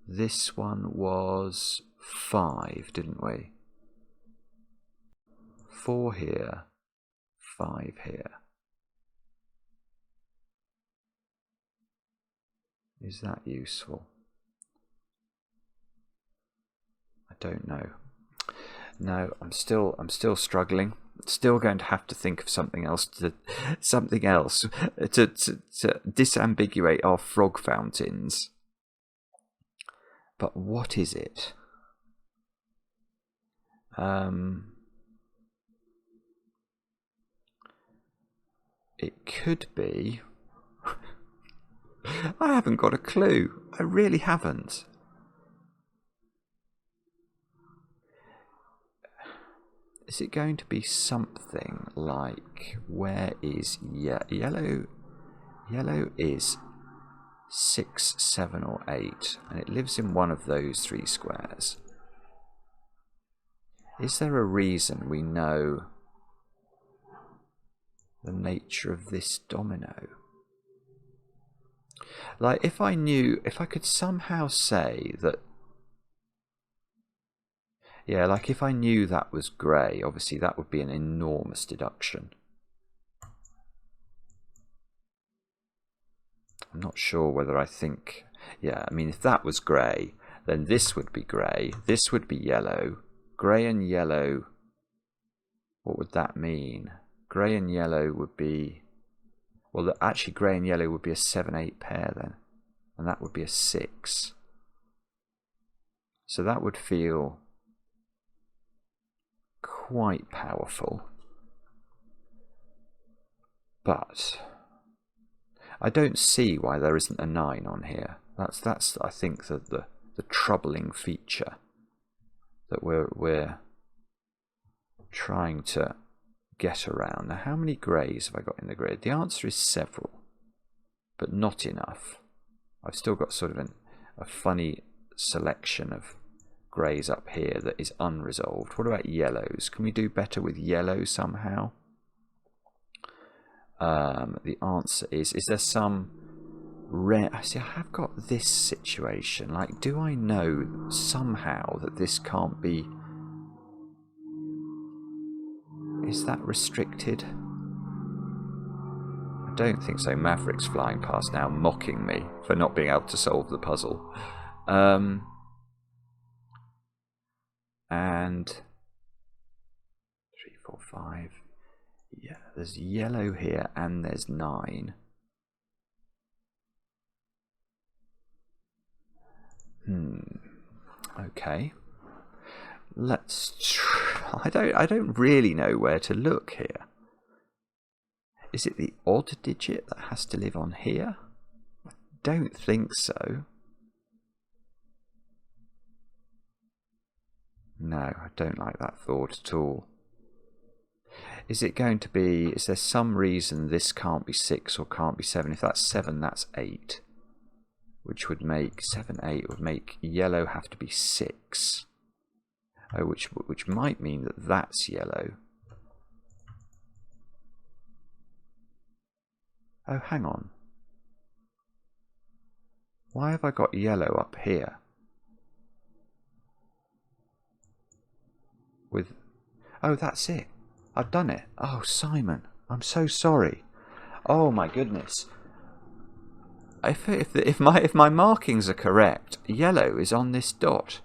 this one was 5, didn't we? 4 here, 5 here. Is that useful? I don't know. No, I'm still struggling. Still going to have to think of something else to disambiguate our frog fountains. But what is it? It could be. I haven't got a clue. I really haven't. Is it going to be something like, where is yellow? Yellow is 6, 7 or 8, and it lives in one of those 3 squares. Is there a reason we know the nature of this domino? Like, if I could somehow say that, yeah, like if I knew that was grey, obviously that would be an enormous deduction. I'm not sure whether I think, yeah, I mean, if that was grey, then this would be grey, this would be yellow. Grey and yellow, what would that mean? Grey and yellow would be, well, actually grey and yellow would be a 7-8 pair then, and that would be a 6. So that would feel quite powerful. But I don't see why there isn't a 9 on here. That's I think the troubling feature that we're trying to get around. Now, how many greys have I got in the grid? The answer is several, but not enough. I've still got sort of a funny selection of greys up here that is unresolved. What about yellows? Can we do better with yellow somehow? The answer is there some rare... See, I have got this situation. Like, do I know somehow that this can't be... Is that restricted? I don't think so. Maverick's flying past now, mocking me for not being able to solve the puzzle. And 3, 4, 5. Yeah, there's yellow here and there's 9. Okay. Let's I don't really know where to look here. Is it the odd digit that has to live on here? I don't think so. No, I don't like that thought at all. Is it going to be, is there some reason this can't be 6 or can't be 7? If that's 7, that's 8. Which would make 7, 8 would make yellow have to be 6. Oh, which might mean that that's yellow. Oh, hang on. Why have I got yellow up here? With... Oh, that's it. I've done it. Oh, Simon, I'm so sorry. Oh my goodness. If my markings are correct, yellow is on this dot,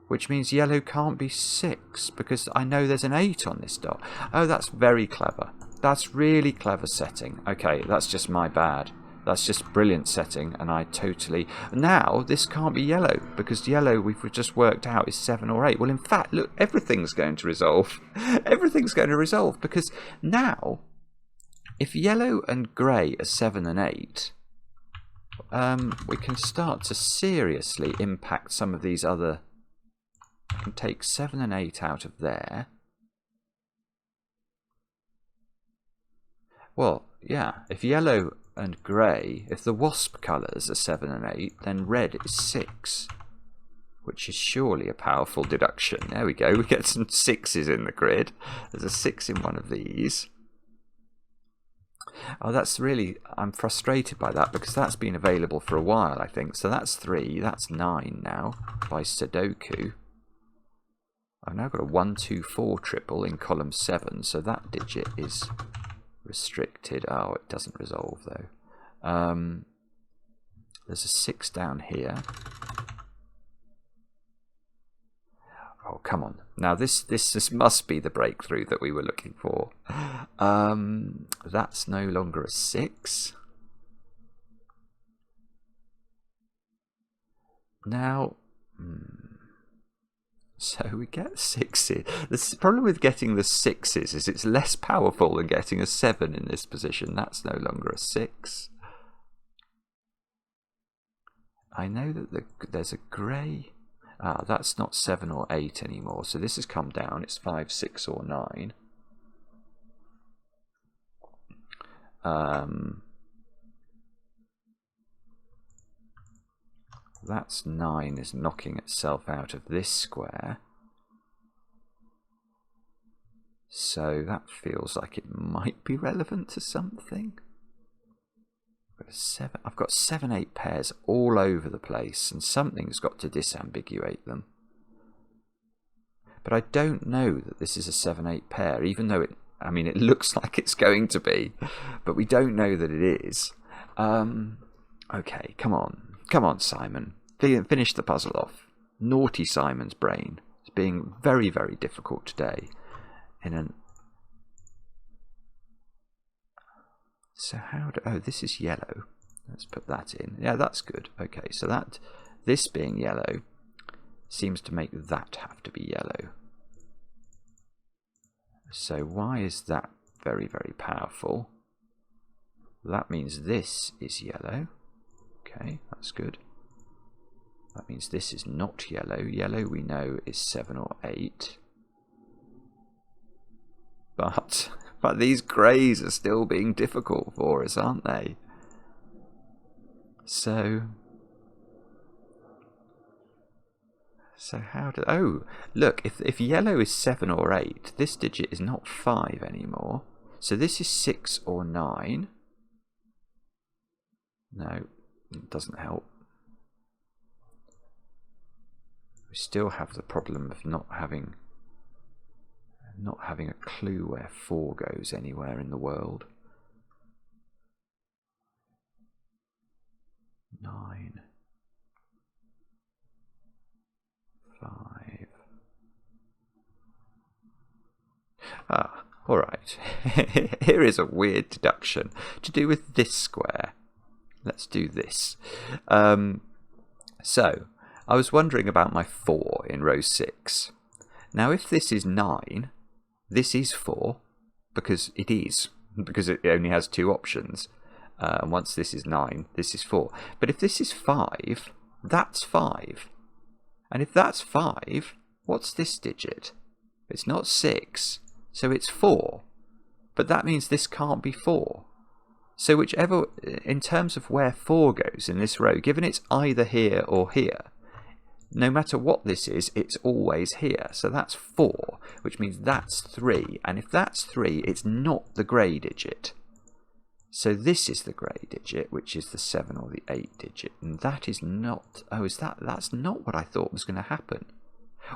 which means yellow can't be 6 because I know there's an 8 on this dot. Oh, that's very clever. That's really clever setting. Okay, that's just my bad. That's just brilliant setting, and I totally... Now, this can't be yellow, because yellow we've just worked out is 7 or 8. Well, in fact, look, everything's going to resolve. Everything's going to resolve, because now, if yellow and grey are 7 and 8, we can start to seriously impact some of these other... I can take 7 and 8 out of there. Well, yeah, if yellow and grey, if the wasp colours are 7 and 8, then red is 6, which is surely a powerful deduction. There we go, we get some 6s in the grid. There's a 6 in one of these. Oh, that's really... I'm frustrated by that, because that's been available for a while, I think. So that's 3, that's 9 now, by Sudoku. I've now got a 1, 2, 4 triple in column 7, so that digit is restricted. Oh, it doesn't resolve though. There's a 6 down here. Oh, come on. Now this must be the breakthrough that we were looking for. That's no longer a 6. Now, so we get 6s. The problem with getting the 6s is it's less powerful than getting a 7 in this position. That's no longer a 6. I know that there's a grey. Ah, that's not 7 or 8 anymore. So this has come down. It's 5, 6 or 9. That's 9 is knocking itself out of this square. So that feels like it might be relevant to something. I've got 7, 8 pairs all over the place, and something's got to disambiguate them. But I don't know that this is a 7, 8 pair, even though it looks like it's going to be, but we don't know that it is. Okay, come on, Simon. Finish the puzzle off. Naughty Simon's brain is being very, very difficult today. So oh, this is yellow. Let's put that in. Yeah, that's good. Okay, so this being yellow seems to make that have to be yellow. So why is that very, very powerful? That means this is yellow. Okay, that's good. That means this is not yellow. Yellow we know is 7 or 8. But these greys are still being difficult for us, aren't they? So how do... Oh, look, if yellow is 7 or 8, this digit is not 5 anymore. So this is 6 or 9. No, it doesn't help. We still have the problem of not having a clue where 4 goes anywhere in the world. 9, 5. Ah, all right. Here is a weird deduction to do with this square. Let's do this. So, I was wondering about my 4 in row 6. Now, if this is 9, this is 4, because it is, because it only has 2 options. And once this is 9, this is 4. But if this is 5, that's 5. And if that's 5, what's this digit? It's not 6, so it's 4. But that means this can't be 4. So whichever, in terms of where 4 goes in this row, given it's either here or here, no matter what this is, it's always here. So that's 4, which means that's 3. And if that's 3, it's not the grey digit. So this is the grey digit, which is the 7 or the 8 digit. And that is not... Oh, that's not what I thought was going to happen.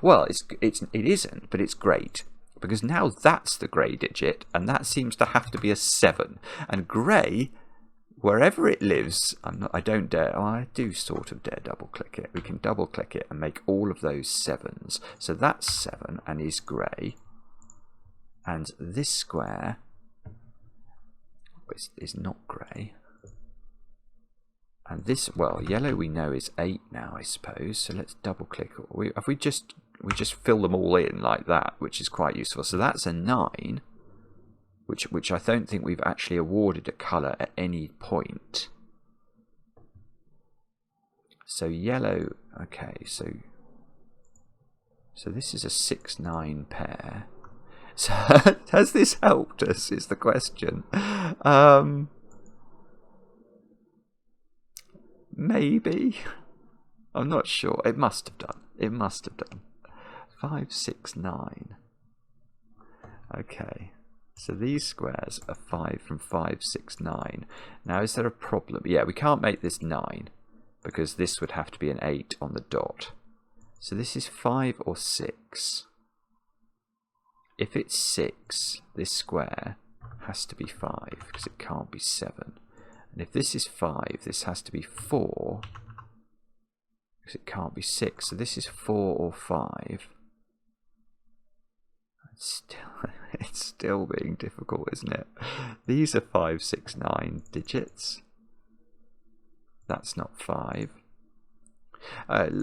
Well, it isn't, but it's great. Because now that's the grey digit, and that seems to have to be a 7. And grey... Wherever it lives, I don't dare, oh, I do sort of dare double click it. We can double click it and make all of those 7s. So that's 7 and is grey. And this square is not grey. And this, well, yellow we know is 8 now, I suppose. So let's double click. We just fill them all in like that, which is quite useful. So that's a 9. Which I don't think we've actually awarded a colour at any point. So yellow, okay, so this is a 6-9 pair. So has this helped us, is the question. Maybe. I'm not sure. It must have done. It must have done. 5, 6, 9. Okay. So these squares are 5 from 5, 6, 9. Now, is there a problem? Yeah, we can't make this 9 because this would have to be an 8 on the dot. So this is 5 or 6. if it's 6, this square has to be 5, because it can't be 7. And if this is 5, this has to be 4, because it can't be 6. So this is 4 or 5. It's still being difficult, isn't it? These are 5, 6, 9 digits. That's not 5.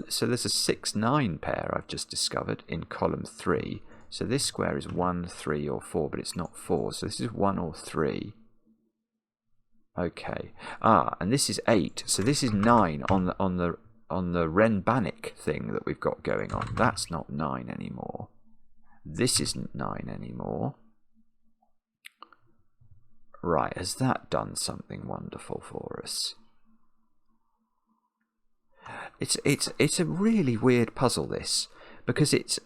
So there's a 6, 9 pair I've just discovered in column 3. So this square is 1, 3 or 4, but it's not 4. So this is 1 or 3. Okay. And this is 8. So this is 9 on the Renbanic thing that we've got going on. That's not 9 anymore. This isn't 9 anymore. Right, has that done something wonderful for us? It's a really weird puzzle, this, because it's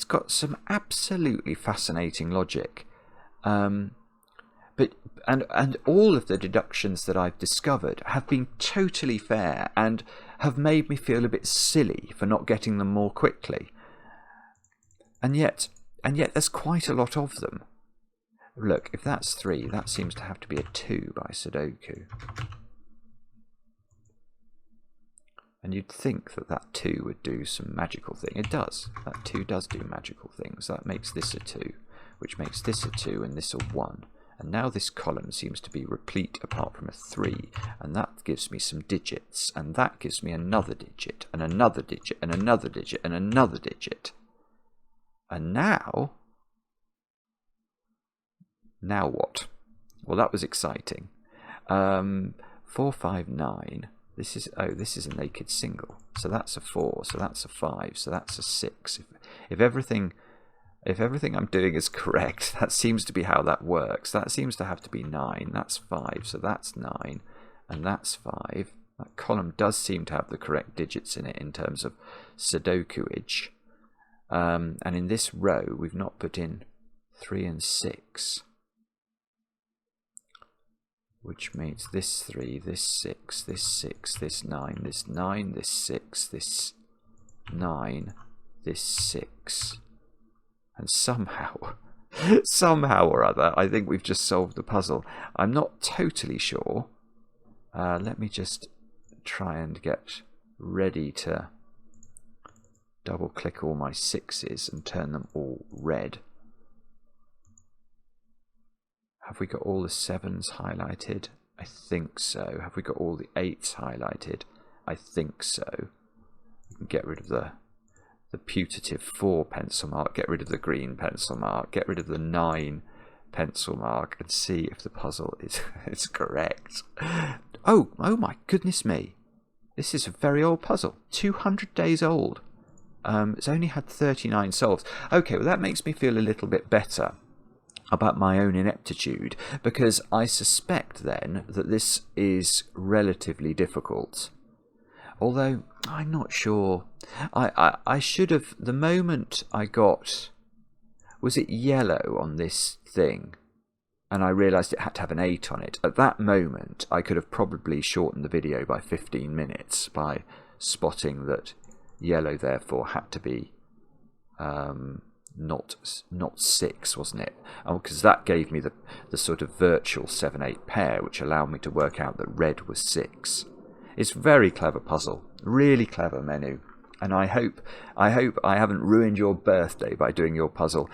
got some absolutely fascinating logic, but all of the deductions that I've discovered have been totally fair and have made me feel a bit silly for not getting them more quickly. And yet there's quite a lot of them. Look, if that's 3, that seems to have to be a 2 by Sudoku. And you'd think that 2 would do some magical thing. It does. That 2 does do magical things. That makes this a 2, which makes this a 2 and this a 1. And now this column seems to be replete apart from a 3. And that gives me some digits. And that gives me another digit, and another digit, and another digit, and another digit. And now what? Well, that was exciting. 4, 5, 9. This is a naked single. So that's a 4. So that's a 5. So that's a 6. If everything I'm doing is correct, that seems to be how that works. That seems to have to be 9. That's 5. So that's 9, and that's 5. That column does seem to have the correct digits in it in terms of Sudoku-age. And in this row, we've not put in 3 and 6. Which means this 3, this 6, this 6, this 9, this 9, this 6, this 9, this 6. And somehow or other, I think we've just solved the puzzle. I'm not totally sure. Let me just try and get ready to double click all my 6s and turn them all red. Have we got all the 7s highlighted? I think so. Have we got all the 8s highlighted? I think so. We can get rid of the putative 4 pencil mark, get rid of the green pencil mark, get rid of the 9 pencil mark, and see if the puzzle is correct. Oh my goodness me. This is a very old puzzle. 200 days old. It's only had 39 solves. Okay, well that makes me feel a little bit better about my own ineptitude, because I suspect then that this is relatively difficult. Although I'm not sure. I should have, the moment I got, was it yellow on this thing, and I realised it had to have an 8 on it. At that moment I could have probably shortened the video by 15 minutes by spotting that yellow therefore had to be not 6, wasn't it? Because that gave me the sort of virtual 7-8 pair, which allowed me to work out that red was 6. It's a very clever puzzle, really clever menu, and I hope I haven't ruined your birthday by doing your puzzle.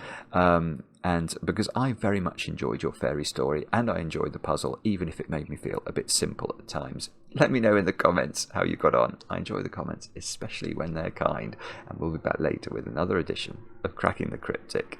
And because I very much enjoyed your fairy story, and I enjoyed the puzzle, even if it made me feel a bit simple at times. Let me know in the comments how you got on. I enjoy the comments, especially when they're kind. And we'll be back later with another edition of Cracking the Cryptic.